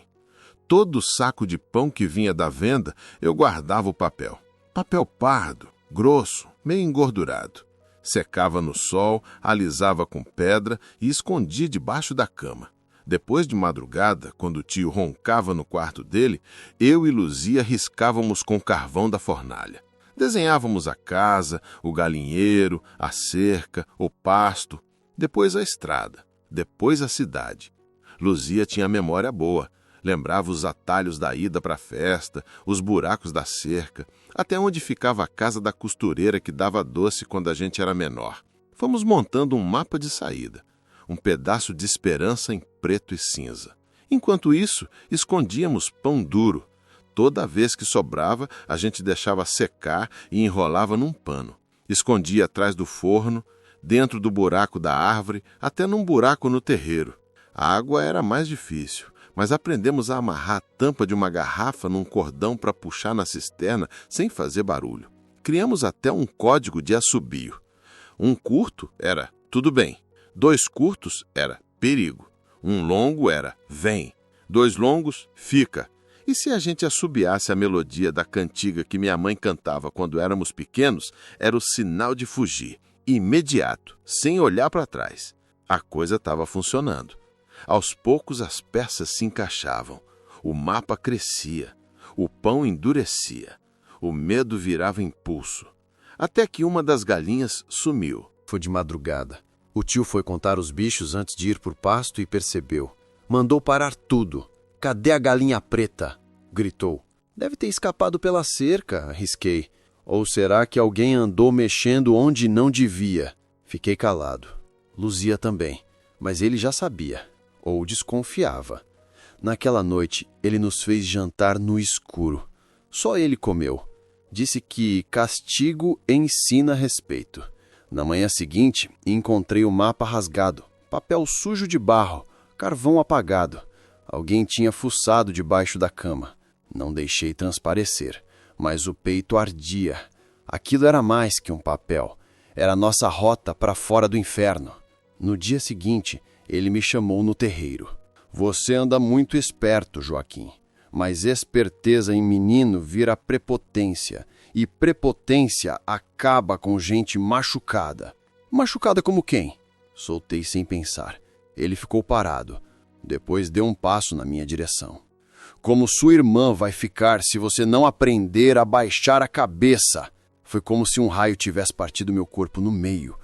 Todo saco de pão que vinha da venda, eu guardava o papel. Papel pardo, grosso, meio engordurado. Secava no sol, alisava com pedra e escondia debaixo da cama. Depois de madrugada, quando o tio roncava no quarto dele, eu e Luzia riscávamos com carvão da fornalha. Desenhávamos a casa, o galinheiro, a cerca, o pasto, depois a estrada, depois a cidade. Luzia tinha memória boa, lembrava os atalhos da ida para a festa, os buracos da cerca, até onde ficava a casa da costureira que dava doce quando a gente era menor. Fomos montando um mapa de saída, um pedaço de esperança em preto e cinza. Enquanto isso, escondíamos pão duro. Toda vez que sobrava, a gente deixava secar e enrolava num pano. Escondia atrás do forno, dentro do buraco da árvore, até num buraco no terreiro. A água era mais difícil, mas aprendemos a amarrar a tampa de uma garrafa num cordão para puxar na cisterna sem fazer barulho. Criamos até um código de assobio. Um curto era tudo bem. 2 curtos era perigo. 1 longo era vem. 2 longos, fica. E se a gente assobiasse a melodia da cantiga que minha mãe cantava quando éramos pequenos, era o sinal de fugir, imediato, sem olhar para trás. A coisa estava funcionando. Aos poucos as peças se encaixavam. O mapa crescia. O pão endurecia. O medo virava impulso. Até que uma das galinhas sumiu. Foi de madrugada. O tio foi contar os bichos antes de ir por pasto e percebeu. Mandou parar tudo. Cadê a galinha preta? Gritou. Deve ter escapado pela cerca, arrisquei. Ou será que alguém andou mexendo onde não devia? Fiquei calado. Luzia também. Mas ele já sabia. Ou desconfiava. Naquela noite, ele nos fez jantar no escuro. Só ele comeu. Disse que castigo ensina respeito. Na manhã seguinte, encontrei o mapa rasgado, papel sujo de barro, carvão apagado. Alguém tinha fuçado debaixo da cama. Não deixei transparecer, mas o peito ardia. Aquilo era mais que um papel. Era nossa rota para fora do inferno. No dia seguinte, ele me chamou no terreiro. Você anda muito esperto, Joaquim. Mas esperteza em menino vira prepotência. E prepotência acaba com gente machucada. Machucada como quem? Soltei sem pensar. Ele ficou parado. Depois deu um passo na minha direção. Como sua irmã vai ficar se você não aprender a baixar a cabeça? Foi como se um raio tivesse partido meu corpo no meio.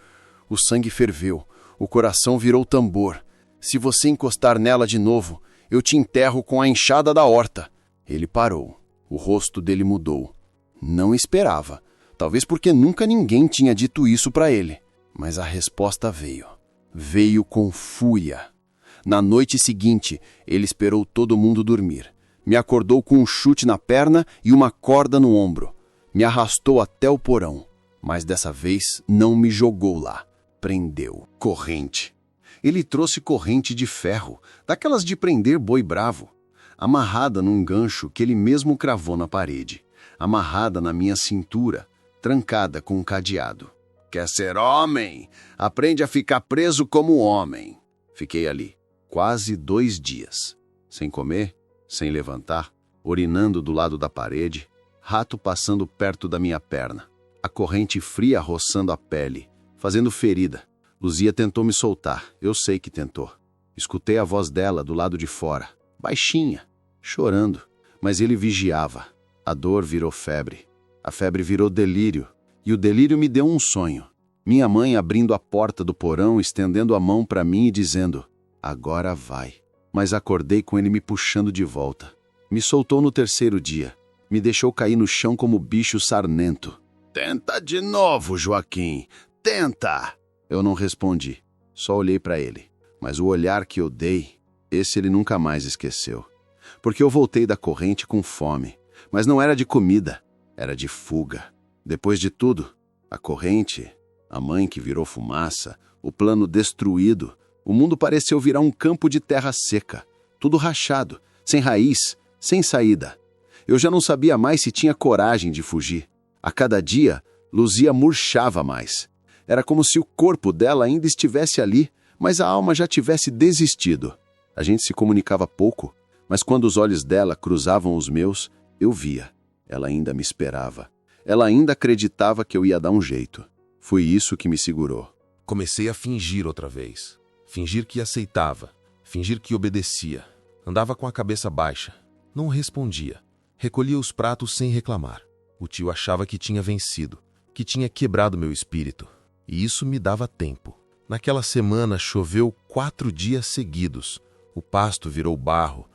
O sangue ferveu. O coração virou tambor. Se você encostar nela de novo, eu te enterro com a enxada da horta. Ele parou. O rosto dele mudou. Não esperava. Talvez porque nunca ninguém tinha dito isso para ele. Mas a resposta veio. Veio com fúria. Na noite seguinte, ele esperou todo mundo dormir. Me acordou com um chute na perna e uma corda no ombro. Me arrastou até o porão. Mas dessa vez não me jogou lá. Prendeu. Corrente. Ele trouxe corrente de ferro, daquelas de prender boi bravo, amarrada num gancho que ele mesmo cravou na parede, amarrada na minha cintura, trancada com um cadeado. Quer ser homem? Aprende a ficar preso como homem. Fiquei ali, quase 2 dias, sem comer, sem levantar, urinando do lado da parede, rato passando perto da minha perna, a corrente fria roçando a pele, fazendo ferida. Luzia tentou me soltar, eu sei que tentou. Escutei a voz dela do lado de fora, baixinha, chorando, mas ele vigiava. A dor virou febre, a febre virou delírio, e o delírio me deu um sonho. Minha mãe abrindo a porta do porão, estendendo a mão para mim e dizendo, agora vai. Mas acordei com ele me puxando de volta. Me soltou no 3º dia, me deixou cair no chão como bicho sarnento. Tenta de novo, Joaquim, tenta! Eu não respondi, só olhei para ele. Mas o olhar que eu dei, esse ele nunca mais esqueceu. Porque eu voltei da corrente com fome. Mas não era de comida, era de fuga. Depois de tudo, a corrente, a mãe que virou fumaça, o plano destruído, o mundo pareceu virar um campo de terra seca. Tudo rachado, sem raiz, sem saída. Eu já não sabia mais se tinha coragem de fugir. A cada dia, Luzia murchava mais. Era como se o corpo dela ainda estivesse ali, mas a alma já tivesse desistido. A gente se comunicava pouco, mas quando os olhos dela cruzavam os meus, eu via. Ela ainda me esperava. Ela ainda acreditava que eu ia dar um jeito. Foi isso que me segurou. Comecei a fingir outra vez. Fingir que aceitava. Fingir que obedecia. Andava com a cabeça baixa. Não respondia. Recolhia os pratos sem reclamar. O tio achava que tinha vencido, que tinha quebrado meu espírito. E isso me dava tempo. Naquela semana choveu 4 dias seguidos. O pasto virou barro.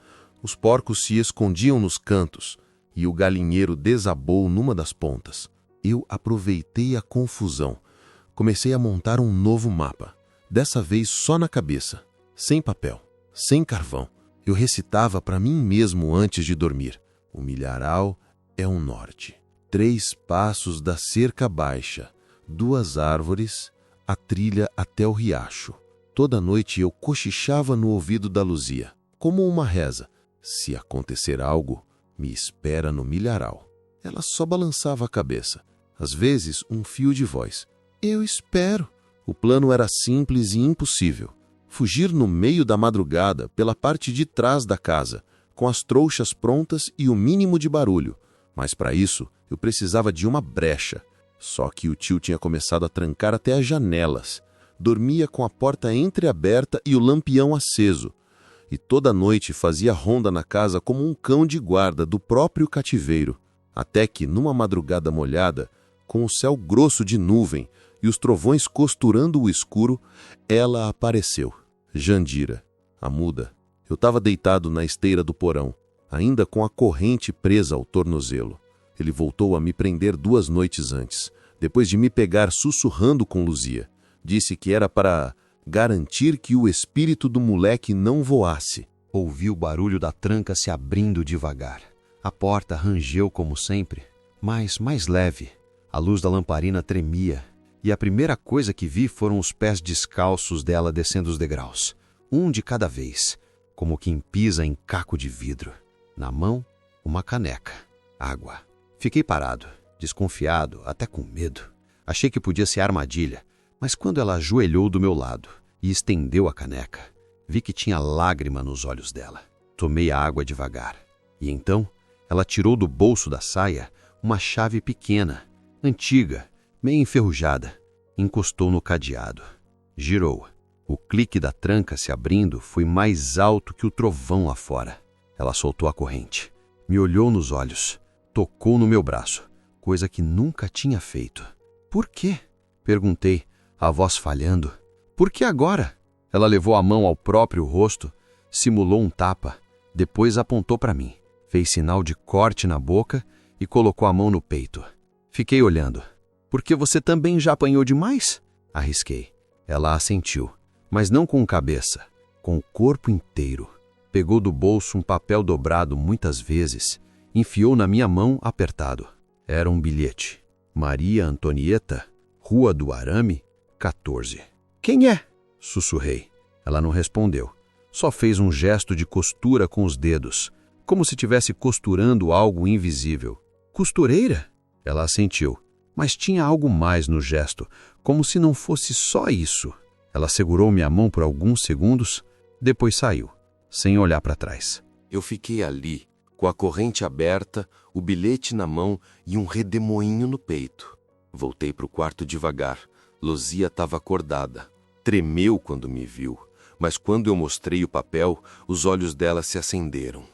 Os porcos se escondiam nos cantos. E o galinheiro desabou numa das pontas. Eu aproveitei a confusão. Comecei a montar um novo mapa. Dessa vez só na cabeça. Sem papel. Sem carvão. Eu recitava para mim mesmo antes de dormir. O milharal é um norte. 3 passos da cerca baixa. 2 árvores. A trilha até o riacho. Toda noite eu cochichava no ouvido da Luzia. Como uma reza. Se acontecer algo, me espera no milharal. Ela só balançava a cabeça. Às vezes, um fio de voz. Eu espero. O plano era simples e impossível. Fugir no meio da madrugada pela parte de trás da casa, com as trouxas prontas e o mínimo de barulho. Mas para isso, eu precisava de uma brecha. Só que o tio tinha começado a trancar até as janelas. Dormia com a porta entreaberta e o lampião aceso. E toda noite fazia ronda na casa como um cão de guarda do próprio cativeiro. Até que, numa madrugada molhada, com o céu grosso de nuvem e os trovões costurando o escuro, ela apareceu. Jandira, a muda. Eu estava deitado na esteira do porão, ainda com a corrente presa ao tornozelo. Ele voltou a me prender 2 noites antes, depois de me pegar sussurrando com Luzia. Disse que era para garantir que o espírito do moleque não voasse. Ouvi o barulho da tranca se abrindo devagar. A porta rangeu como sempre, mas mais leve. A luz da lamparina tremia, e a primeira coisa que vi foram os pés descalços dela descendo os degraus, um de cada vez, como quem pisa em caco de vidro. Na mão, uma caneca, água. Fiquei parado, desconfiado, até com medo. Achei que podia ser armadilha, mas quando ela ajoelhou do meu lado e estendeu a caneca, vi que tinha lágrima nos olhos dela. Tomei a água devagar, e então ela tirou do bolso da saia uma chave pequena, antiga, meio enferrujada. Encostou no cadeado. Girou. O clique da tranca se abrindo foi mais alto que o trovão lá fora. Ela soltou a corrente. Me olhou nos olhos. Tocou no meu braço, coisa que nunca tinha feito. Por quê? Perguntei, a voz falhando. Por que agora? Ela levou a mão ao próprio rosto, simulou um tapa, depois apontou para mim. Fez sinal de corte na boca e colocou a mão no peito. Fiquei olhando. Porque você também já apanhou demais? Arrisquei. Ela assentiu, mas não com cabeça, com o corpo inteiro. Pegou do bolso um papel dobrado muitas vezes, enfiou na minha mão apertado. Era um bilhete. Maria Antonieta, Rua do Arame, 14. Quem é? Sussurrei. Ela não respondeu. Só fez um gesto de costura com os dedos, como se estivesse costurando algo invisível. Costureira? Ela assentiu, mas tinha algo mais no gesto, como se não fosse só isso. Ela segurou minha mão por alguns segundos, depois saiu, sem olhar para trás. Eu fiquei ali, com a corrente aberta, o bilhete na mão e um redemoinho no peito. Voltei para o quarto devagar. Luzia estava acordada. Tremeu quando me viu, mas quando eu mostrei o papel, os olhos dela se acenderam.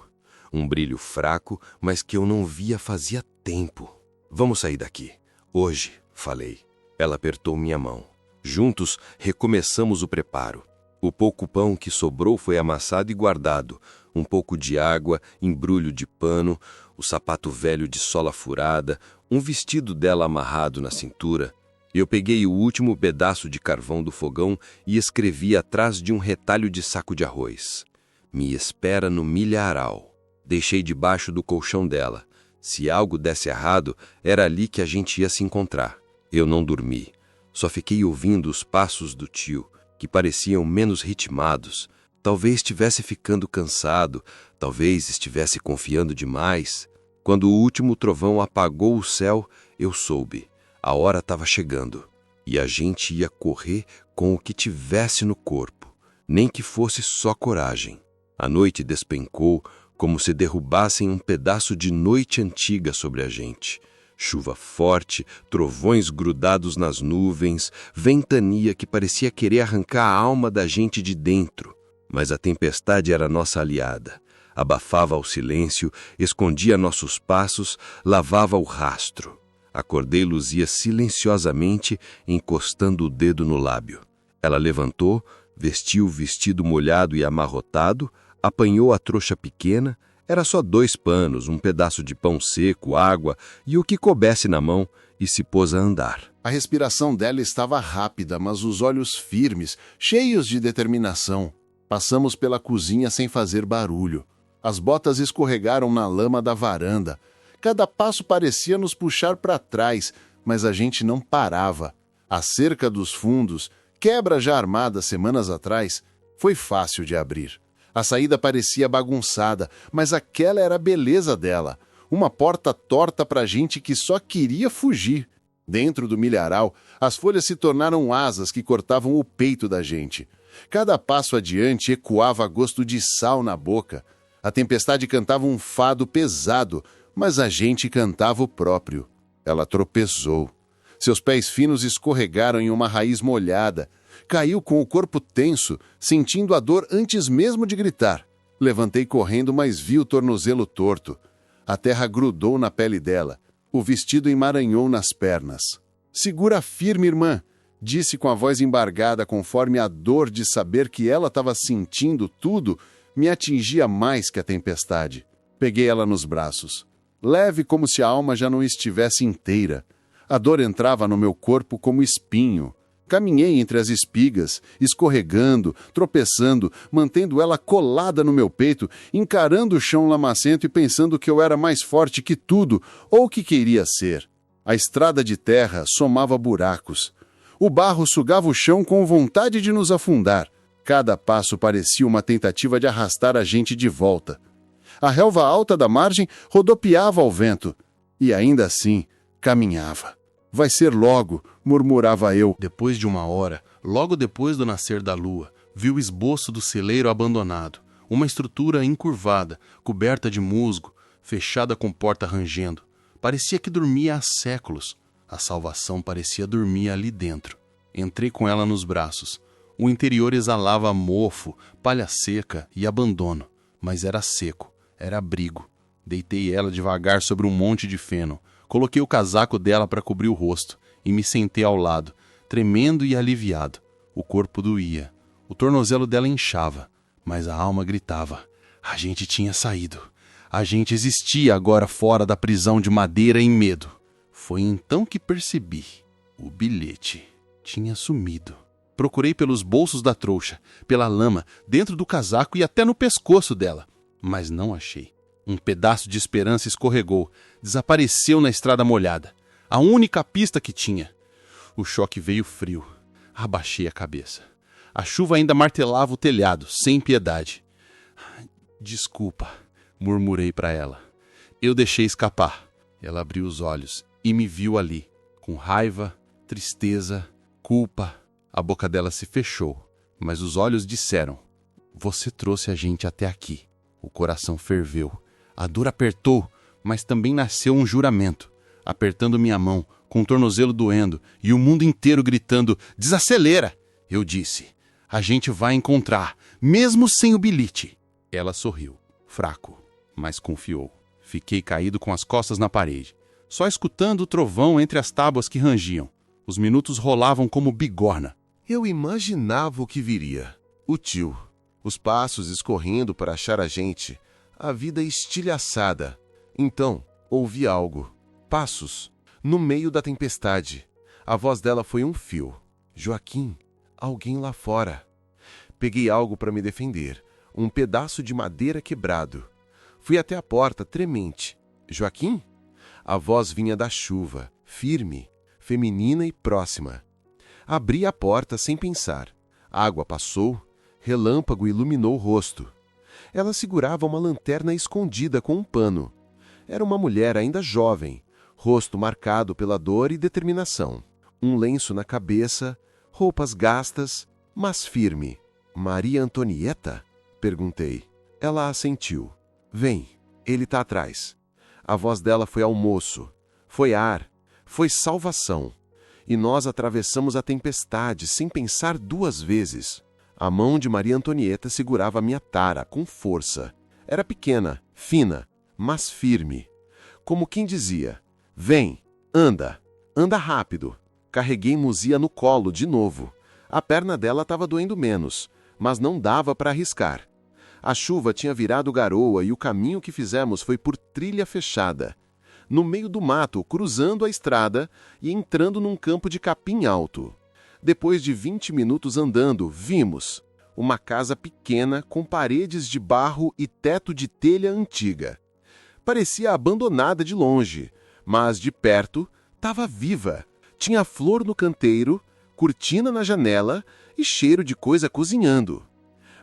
Um brilho fraco, mas que eu não via fazia tempo. Vamos sair daqui. Hoje, falei. Ela apertou minha mão. Juntos, recomeçamos o preparo. O pouco pão que sobrou foi amassado e guardado. Um pouco de água, embrulho de pano, o sapato velho de sola furada, um vestido dela amarrado na cintura. Eu peguei o último pedaço de carvão do fogão e escrevi atrás de um retalho de saco de arroz. Me espera no milharal. Deixei debaixo do colchão dela. Se algo desse errado, era ali que a gente ia se encontrar. Eu não dormi. Só fiquei ouvindo os passos do tio, que pareciam menos ritmados, Talvez estivesse ficando cansado, talvez estivesse confiando demais. Quando o último trovão apagou o céu, eu soube. A hora estava chegando. E a gente ia correr com o que tivesse no corpo, nem que fosse só coragem. A noite despencou como se derrubassem um pedaço de noite antiga sobre a gente. Chuva forte, trovões grudados nas nuvens, ventania que parecia querer arrancar a alma da gente de dentro. Mas a tempestade era nossa aliada. Abafava o silêncio, escondia nossos passos, lavava o rastro. Acordei Luzia silenciosamente, encostando o dedo no lábio. Ela levantou, vestiu o vestido molhado e amarrotado, apanhou a trouxa pequena. Era só 2 panos, um pedaço de pão seco, água e o que coubesse na mão, e se pôs a andar. A respiração dela estava rápida, mas os olhos firmes, cheios de determinação. Passamos pela cozinha sem fazer barulho. As botas escorregaram na lama da varanda. Cada passo parecia nos puxar para trás, mas a gente não parava. A cerca dos fundos, quebra já armada semanas atrás, foi fácil de abrir. A saída parecia bagunçada, mas aquela era a beleza dela. Uma porta torta para gente que só queria fugir. Dentro do milharal, as folhas se tornaram asas que cortavam o peito da gente. Cada passo adiante ecoava gosto de sal na boca. A tempestade cantava um fado pesado, mas a gente cantava o próprio. Ela tropeçou. Seus pés finos escorregaram em uma raiz molhada. Caiu com o corpo tenso, sentindo a dor antes mesmo de gritar. Levantei correndo, mas vi o tornozelo torto. A terra grudou na pele dela. O vestido emaranhou nas pernas. "Segura firme, irmã", disse com a voz embargada, conforme a dor de saber que ela estava sentindo tudo me atingia mais que a tempestade. Peguei ela nos braços. Leve como se a alma já não estivesse inteira. A dor entrava no meu corpo como espinho. Caminhei entre as espigas, escorregando, tropeçando, mantendo ela colada no meu peito, encarando o chão lamacento e pensando que eu era mais forte que tudo, ou que queria ser. A estrada de terra somava buracos. O barro sugava o chão com vontade de nos afundar. Cada passo parecia uma tentativa de arrastar a gente de volta. A relva alta da margem rodopiava ao vento. E ainda assim, caminhava. "Vai ser logo", murmurava eu. Depois de 1 hora, logo depois do nascer da lua, vi o esboço do celeiro abandonado. Uma estrutura encurvada, coberta de musgo, fechada com porta rangendo. Parecia que dormia há séculos. A salvação parecia dormir ali dentro. Entrei com ela nos braços. O interior exalava mofo, palha seca e abandono. Mas era seco, era abrigo. Deitei ela devagar sobre um monte de feno. Coloquei o casaco dela para cobrir o rosto e me sentei ao lado, tremendo e aliviado. O corpo doía. O tornozelo dela inchava, mas a alma gritava. A gente tinha saído. A gente existia agora fora da prisão de madeira e medo. Foi então que percebi. O bilhete tinha sumido. Procurei pelos bolsos da trouxa, pela lama, dentro do casaco e até no pescoço dela, mas não achei. Um pedaço de esperança escorregou, desapareceu na estrada molhada. A única pista que tinha. O choque veio frio. Abaixei a cabeça. A chuva ainda martelava o telhado, sem piedade. "Desculpa", murmurei para ela. Eu deixei escapar. Ela abriu os olhos e me viu ali, com raiva, tristeza, culpa. A boca dela se fechou, mas os olhos disseram: "Você trouxe a gente até aqui." O coração ferveu. A dor apertou, mas também nasceu um juramento. Apertando minha mão, com o tornozelo doendo e o mundo inteiro gritando: "Desacelera!" Eu disse: "A gente vai encontrar, mesmo sem o bilhete." Ela sorriu, fraco, mas confiou. Fiquei caído com as costas na parede, só escutando o trovão entre as tábuas que rangiam. Os minutos rolavam como bigorna. Eu imaginava o que viria. O tio. Os passos escorrendo para achar a gente. A vida estilhaçada. Então, ouvi algo. Passos. No meio da tempestade. A voz dela foi um fio. "Joaquim, alguém lá fora." Peguei algo para me defender. Um pedaço de madeira quebrado. Fui até a porta, tremente. "Joaquim?" A voz vinha da chuva, firme, feminina e próxima. Abri a porta sem pensar. A água passou, Relâmpago iluminou o rosto. Ela segurava uma lanterna escondida com um pano. Era uma mulher ainda jovem, rosto marcado pela dor e determinação. Um lenço na cabeça, roupas gastas, mas firme. Maria Antonieta? Perguntei. Ela assentiu. Vem, ele tá atrás. A voz dela foi almoço, foi ar, foi salvação. E nós atravessamos a tempestade sem pensar 2 vezes. A mão de Maria Antonieta segurava a minha tara com força. Era pequena, fina, mas firme. Como quem dizia, vem, anda, anda rápido. Carreguei Muzia no colo de novo. A perna dela estava doendo menos, mas não dava para arriscar. A chuva tinha virado garoa e o caminho que fizemos foi por trilha fechada. No meio do mato, cruzando a estrada e entrando num campo de capim alto. Depois de 20 minutos andando, vimos uma casa pequena com paredes de barro e teto de telha antiga. Parecia abandonada de longe, mas de perto estava viva. Tinha flor no canteiro, cortina na janela e cheiro de coisa cozinhando.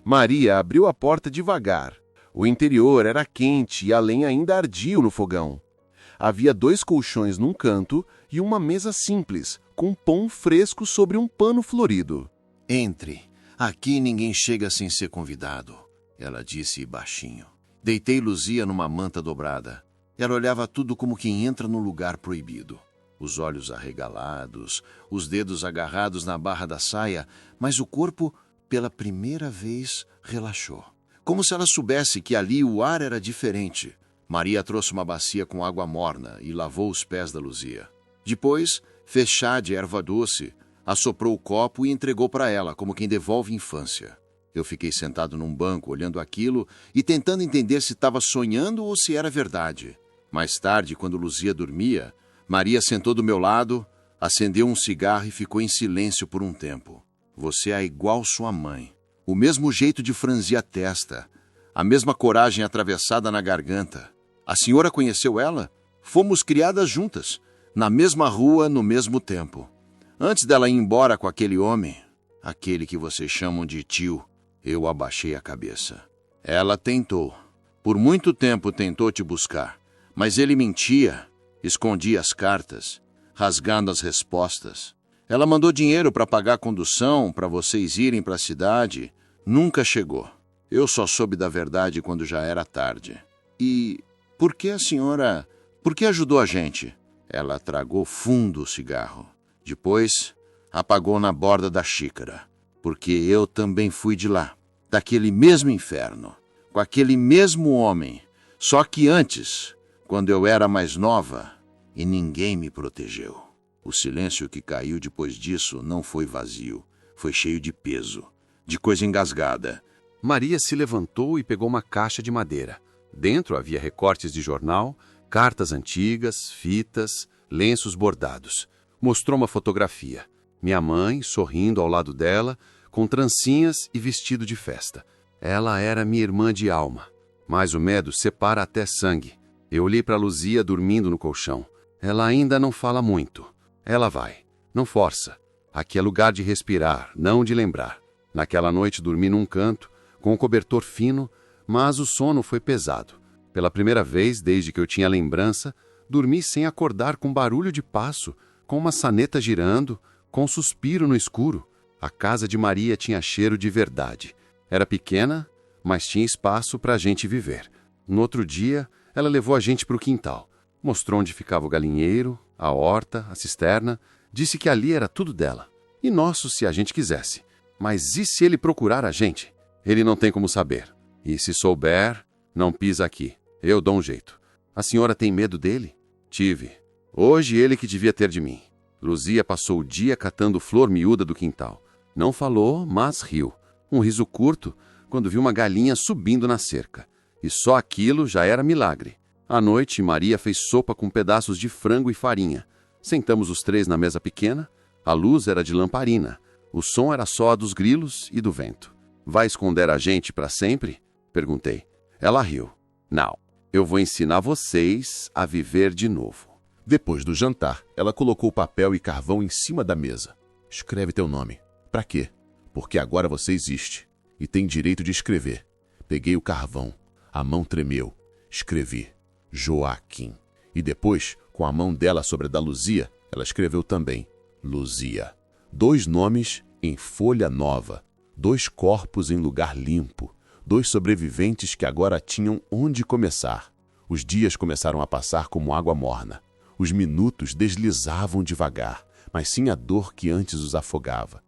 Maria abriu a porta devagar. O interior era quente e a lenha ainda ardia no fogão. Havia 2 colchões num canto e uma mesa simples, com pão fresco sobre um pano florido. Entre. Aqui ninguém chega sem ser convidado, ela disse baixinho. Deitei Luzia numa manta dobrada. Ela olhava tudo como quem entra num lugar proibido. Os olhos arregalados, os dedos agarrados na barra da saia, mas o corpo, pela primeira vez, relaxou. Como se ela soubesse que ali o ar era diferente. Maria trouxe uma bacia com água morna e lavou os pés da Luzia. Depois, fez chá de erva doce, assoprou o copo e entregou para ela, como quem devolve infância. Eu fiquei sentado num banco, olhando aquilo e tentando entender se estava sonhando ou se era verdade. Mais tarde, quando Luzia dormia, Maria sentou do meu lado, acendeu um cigarro e ficou em silêncio por um tempo. Você é igual sua mãe. O mesmo jeito de franzir a testa. A mesma coragem atravessada na garganta. A senhora conheceu ela? Fomos criadas juntas, na mesma rua, no mesmo tempo. Antes dela ir embora com aquele homem, aquele que vocês chamam de tio, eu abaixei a cabeça. Ela tentou. Por muito tempo tentou te buscar, mas ele mentia, escondia as cartas, rasgando as respostas. Ela mandou dinheiro para pagar a condução, para vocês irem para a cidade. Nunca chegou. Eu só soube da verdade quando já era tarde. E por que a senhora... Por que ajudou a gente? Ela tragou fundo o cigarro. Depois, apagou na borda da xícara. Porque eu também fui de lá. Daquele mesmo inferno. Com aquele mesmo homem. Só que antes, quando eu era mais nova, e ninguém me protegeu. O silêncio que caiu depois disso não foi vazio. Foi cheio de peso. De coisa engasgada. Maria se levantou e pegou uma caixa de madeira. Dentro havia recortes de jornal, cartas antigas, fitas, lenços bordados. Mostrou uma fotografia. Minha mãe, sorrindo ao lado dela, com trancinhas e vestido de festa. Ela era minha irmã de alma. Mas o medo separa até sangue. Eu olhei para Luzia dormindo no colchão. Ela ainda não fala muito. Ela vai. Não força. Aqui é lugar de respirar, não de lembrar. Naquela noite dormi num canto, com um cobertor fino, mas o sono foi pesado. Pela primeira vez, desde que eu tinha lembrança, dormi sem acordar com barulho de passo, com uma saneta girando, com um suspiro no escuro. A casa de Maria tinha cheiro de verdade. Era pequena, mas tinha espaço para a gente viver. No outro dia, ela levou a gente para o quintal. Mostrou onde ficava o galinheiro, a horta, a cisterna. Disse que ali era tudo dela. E nosso se a gente quisesse. Mas e se ele procurar a gente? Ele não tem como saber. E se souber, não pisa aqui. Eu dou um jeito. A senhora tem medo dele? Tive. Hoje ele que devia ter de mim. Luzia passou o dia catando flor miúda do quintal. Não falou, mas riu. Um riso curto, quando viu uma galinha subindo na cerca. E só aquilo já era milagre. À noite, Maria fez sopa com pedaços de frango e farinha. Sentamos os 3 na mesa pequena. A luz era de lamparina. O som era só a dos grilos e do vento. Vai esconder a gente para sempre? Perguntei. Ela riu. Não, eu vou ensinar vocês a viver de novo. Depois do jantar, ela colocou papel e carvão em cima da mesa. Escreve teu nome. Pra quê? Porque agora você existe. e tem direito de escrever. Peguei o carvão. A mão tremeu. Escrevi. Joaquim. E depois, com a mão dela sobre a da Luzia, ela escreveu também. Luzia. 2 nomes em folha nova. 2 corpos em lugar limpo. 2 sobreviventes que agora tinham onde começar. Os dias começaram a passar como água morna. Os minutos deslizavam devagar, mas sim a dor que antes os afogava.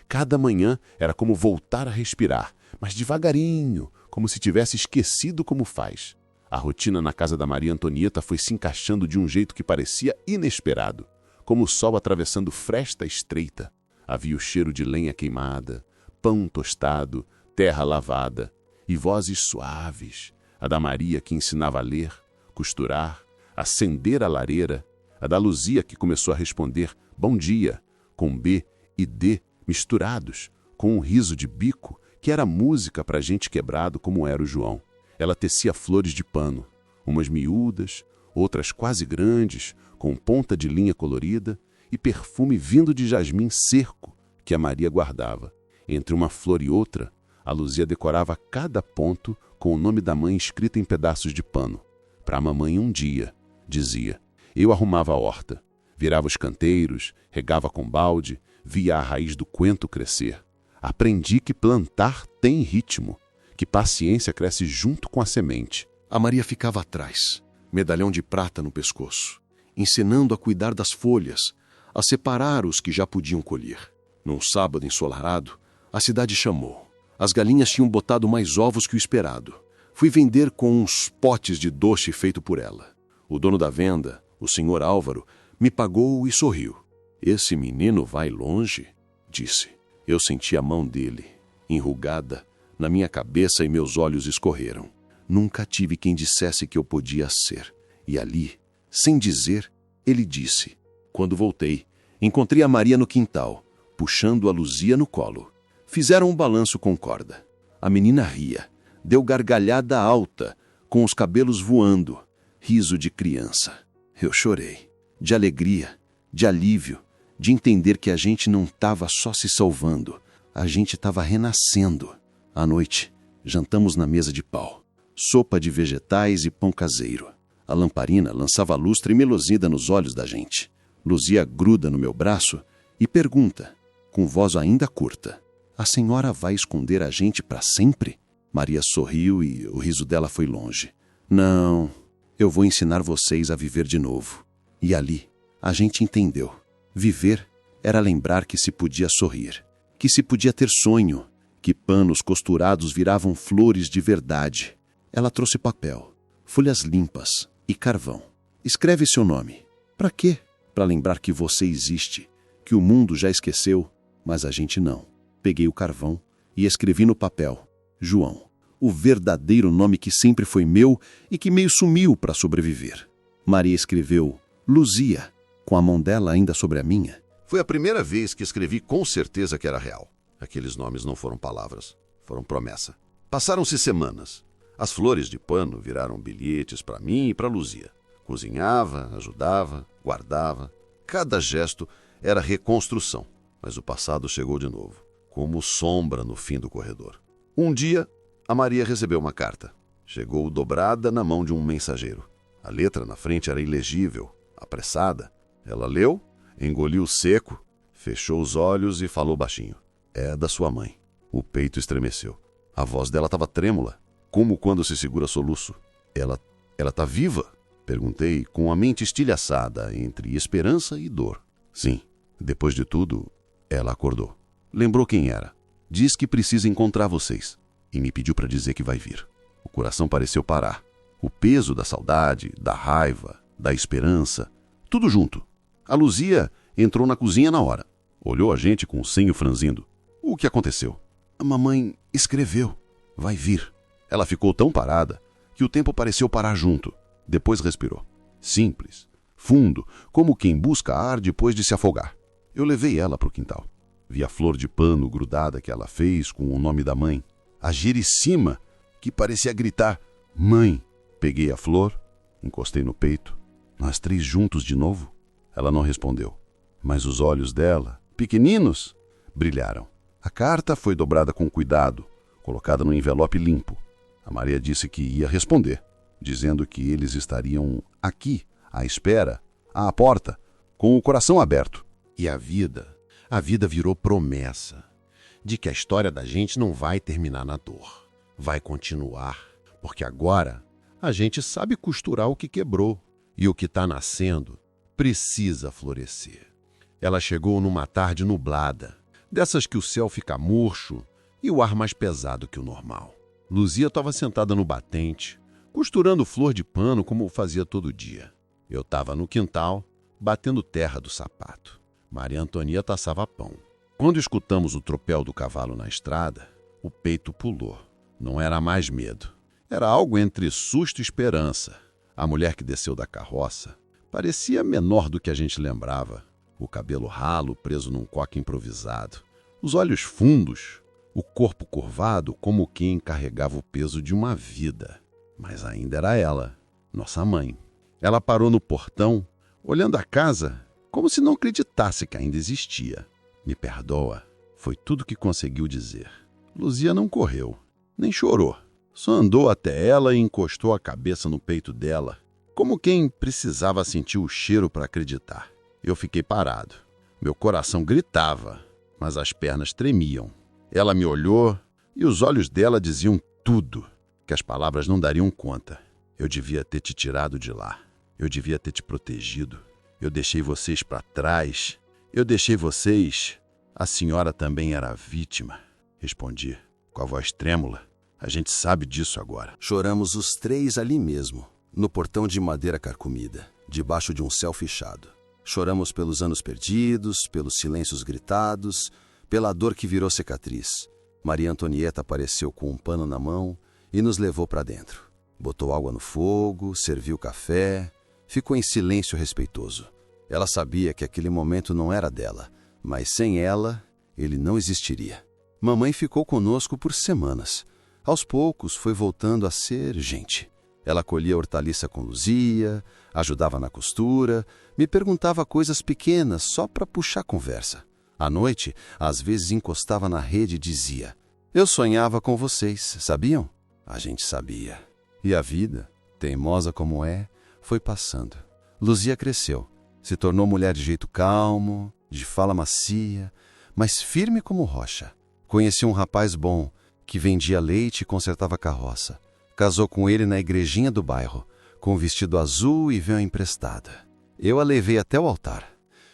Cada manhã era como voltar a respirar, mas devagarinho, como se tivesse esquecido como faz. A rotina na casa da Maria Antonieta foi se encaixando de um jeito que parecia inesperado, como o sol atravessando fresta estreita. Havia o cheiro de lenha queimada, pão tostado, terra lavada e vozes suaves. A da Maria que ensinava a ler, costurar, acender a lareira. A da Luzia que começou a responder bom dia, com B e D misturados, com um riso de bico que era música para gente quebrado como era o João. Ela tecia flores de pano, umas miúdas, outras quase grandes, com ponta de linha colorida e perfume vindo de jasmim seco que a Maria guardava. Entre uma flor e outra, a Luzia decorava cada ponto com o nome da mãe escrito em pedaços de pano. Para a mamãe um dia, dizia. Eu arrumava a horta, virava os canteiros, regava com balde, via a raiz do coentro crescer. Aprendi que plantar tem ritmo, que paciência cresce junto com a semente. A Maria ficava atrás, medalhão de prata no pescoço, ensinando a cuidar das folhas, a separar os que já podiam colher. Num sábado ensolarado, a cidade chamou. As galinhas tinham botado mais ovos que o esperado. Fui vender com uns potes de doce feito por ela. O dono da venda, o senhor Álvaro, me pagou e sorriu. Esse menino vai longe, disse. Eu senti a mão dele, enrugada, na minha cabeça e meus olhos escorreram. Nunca tive quem dissesse que eu podia ser. E ali, sem dizer, ele disse. Quando voltei, encontrei a Maria no quintal, puxando a Luzia no colo. Fizeram um balanço com corda. A menina ria, deu gargalhada alta, com os cabelos voando, riso de criança. Eu chorei, de alegria, de alívio, de entender que a gente não estava só se salvando, a gente estava renascendo. À noite, jantamos na mesa de pau, sopa de vegetais e pão caseiro. A lamparina lançava lustre melusida nos olhos da gente. Luzia gruda no meu braço e pergunta, com voz ainda curta, a senhora vai esconder a gente para sempre? Maria sorriu e o riso dela foi longe. Não, eu vou ensinar vocês a viver de novo. E ali, a gente entendeu. Viver era lembrar que se podia sorrir, que se podia ter sonho, que panos costurados viravam flores de verdade. Ela trouxe papel, folhas limpas e carvão. Escreve seu nome. Para quê? Para lembrar que você existe, que o mundo já esqueceu, mas a gente não. Peguei o carvão e escrevi no papel, João, o verdadeiro nome que sempre foi meu e que meio sumiu para sobreviver. Maria escreveu Luzia, com a mão dela ainda sobre a minha. Foi a primeira vez que escrevi com certeza que era real. Aqueles nomes não foram palavras, foram promessa. Passaram-se semanas. As flores de pano viraram bilhetes para mim e para Luzia. Cozinhava, ajudava, guardava. Cada gesto era reconstrução. Mas o passado chegou de novo, como sombra no fim do corredor. Um dia, a Maria recebeu uma carta. Chegou dobrada na mão de um mensageiro. A letra na frente era ilegível, apressada. Ela leu, engoliu seco, fechou os olhos e falou baixinho. É da sua mãe. O peito estremeceu. A voz dela estava trêmula, como quando se segura soluço. Ela tá viva? Perguntei, com a mente estilhaçada entre esperança e dor. Sim, depois de tudo, ela acordou. Lembrou quem era. Diz que precisa encontrar vocês. E me pediu para dizer que vai vir. O coração pareceu parar. O peso da saudade, da raiva, da esperança, tudo junto. A Luzia entrou na cozinha na hora. Olhou a gente com o senho franzindo. O que aconteceu? A mamãe escreveu. Vai vir. Ela ficou tão parada que o tempo pareceu parar junto. Depois respirou. Simples, fundo, como quem busca ar depois de se afogar. Eu levei ela para o quintal. Vi a flor de pano grudada que ela fez com o nome da mãe. A giricima, que parecia gritar, mãe. Peguei a flor, encostei no peito. Nós 3 juntos de novo? Ela não respondeu. Mas os olhos dela, pequeninos, brilharam. A carta foi dobrada com cuidado, colocada num envelope limpo. A Maria disse que ia responder, dizendo que eles estariam aqui, à espera, à porta, com o coração aberto. E a vida virou promessa de que a história da gente não vai terminar na dor. Vai continuar, porque agora a gente sabe costurar o que quebrou e o que está nascendo precisa florescer. Ela chegou numa tarde nublada, dessas que o céu fica murcho e o ar mais pesado que o normal. Luzia estava sentada no batente, costurando flor de pano como fazia todo dia. Eu estava no quintal, batendo terra do sapato. Maria Antonieta assava pão. Quando escutamos o tropel do cavalo na estrada, o peito pulou. Não era mais medo. Era algo entre susto e esperança. A mulher que desceu da carroça parecia menor do que a gente lembrava. O cabelo ralo preso num coque improvisado. Os olhos fundos. O corpo curvado como quem carregava o peso de uma vida. Mas ainda era ela, nossa mãe. Ela parou no portão, olhando a casa como se não acreditasse que ainda existia. Me perdoa, foi tudo que conseguiu dizer. Luzia não correu, nem chorou. Só andou até ela e encostou a cabeça no peito dela, como quem precisava sentir o cheiro para acreditar. Eu fiquei parado. Meu coração gritava, mas as pernas tremiam. Ela me olhou e os olhos dela diziam tudo, que as palavras não dariam conta. Eu devia ter te tirado de lá. Eu devia ter te protegido. Eu deixei vocês para trás. Eu deixei vocês. A senhora também era vítima. Respondi, com a voz trêmula. A gente sabe disso agora. Choramos os três ali mesmo, no portão de madeira carcomida, debaixo de um céu fechado. Choramos pelos anos perdidos, pelos silêncios gritados, pela dor que virou cicatriz. Maria Antonieta apareceu com um pano na mão e nos levou para dentro. Botou água no fogo, serviu café, ficou em silêncio respeitoso. Ela sabia que aquele momento não era dela, mas sem ela, ele não existiria. Mamãe ficou conosco por semanas. Aos poucos foi voltando a ser gente. Ela colhia hortaliça com Luzia, ajudava na costura, me perguntava coisas pequenas só para puxar conversa. À noite, às vezes encostava na rede e dizia: eu sonhava com vocês, sabiam? A gente sabia. E a vida, teimosa como é, foi passando. Luzia cresceu, se tornou mulher de jeito calmo, de fala macia, mas firme como rocha. Conheceu um rapaz bom, que vendia leite e consertava carroça. Casou com ele na igrejinha do bairro, com um vestido azul e véu emprestada. Eu a levei até o altar.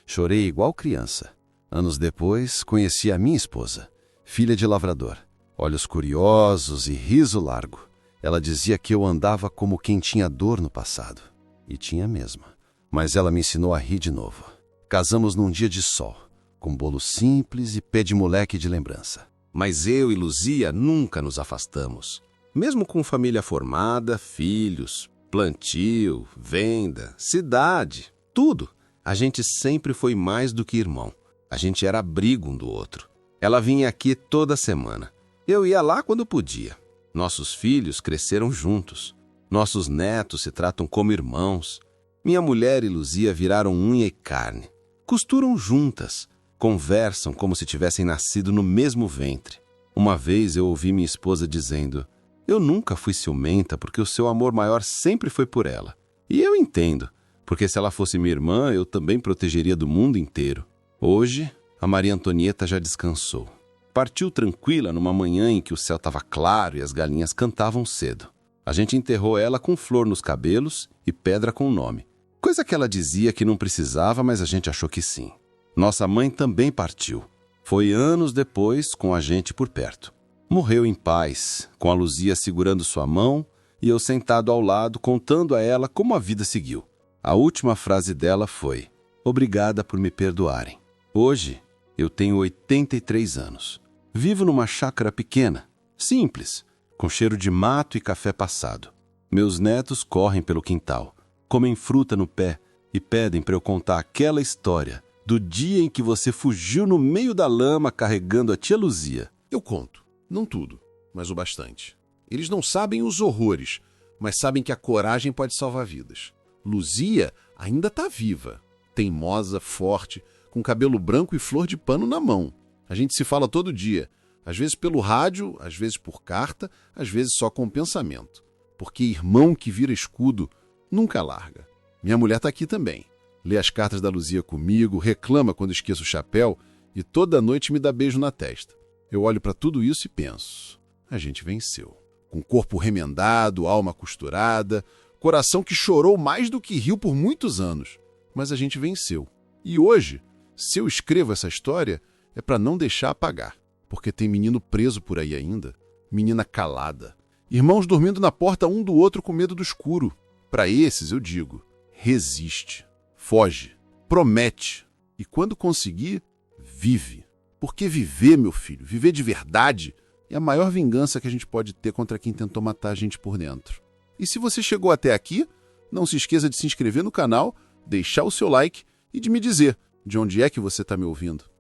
Chorei igual criança. Anos depois, conheci a minha esposa, filha de lavrador. Olhos curiosos e riso largo. Ela dizia que eu andava como quem tinha dor no passado. E tinha mesmo. Mas ela me ensinou a rir de novo. Casamos num dia de sol, com bolo simples e pé de moleque de lembrança. Mas eu e Luzia nunca nos afastamos. Mesmo com família formada, filhos, plantio, venda, cidade, tudo. A gente sempre foi mais do que irmão. A gente era abrigo um do outro. Ela vinha aqui toda semana. Eu ia lá quando podia. Nossos filhos cresceram juntos. Nossos netos se tratam como irmãos. Minha mulher e Luzia viraram unha e carne. Costuram juntas. Conversam como se tivessem nascido no mesmo ventre. Uma vez eu ouvi minha esposa dizendo: eu nunca fui ciumenta porque o seu amor maior sempre foi por ela. E eu entendo, porque se ela fosse minha irmã, eu também protegeria do mundo inteiro. Hoje, a Maria Antonieta já descansou. Partiu tranquila numa manhã em que o céu estava claro e as galinhas cantavam cedo. A gente enterrou ela com flor nos cabelos e pedra com nome. Coisa que ela dizia que não precisava, mas a gente achou que sim. Nossa mãe também partiu. Foi anos depois, com a gente por perto. Morreu em paz, com a Luzia segurando sua mão e eu sentado ao lado contando a ela como a vida seguiu. A última frase dela foi: obrigada por me perdoarem. Hoje, eu tenho 83 anos. Vivo numa chácara pequena, simples, com cheiro de mato e café passado. Meus netos correm pelo quintal, comem fruta no pé e pedem para eu contar aquela história do dia em que você fugiu no meio da lama carregando a tia Luzia. Eu conto. Não tudo, mas o bastante. Eles não sabem os horrores, mas sabem que a coragem pode salvar vidas. Luzia ainda está viva, teimosa, forte, com cabelo branco e flor de pano na mão. A gente se fala todo dia. Às vezes pelo rádio, às vezes por carta, às vezes só com pensamento. Porque irmão que vira escudo nunca larga. Minha mulher está aqui também. Lê as cartas da Luzia comigo, reclama quando esqueço o chapéu e toda noite me dá beijo na testa. Eu olho para tudo isso e penso, a gente venceu. Com corpo remendado, alma costurada, coração que chorou mais do que riu por muitos anos. Mas a gente venceu. E hoje, se eu escrevo essa história, é para não deixar apagar. Porque tem menino preso por aí ainda, menina calada. Irmãos dormindo na porta um do outro com medo do escuro. Para esses eu digo, resiste, foge, promete. E quando conseguir, vive. Porque viver, meu filho, viver de verdade, é a maior vingança que a gente pode ter contra quem tentou matar a gente por dentro. E se você chegou até aqui, não se esqueça de se inscrever no canal, deixar o seu like e de me dizer de onde é que você está me ouvindo.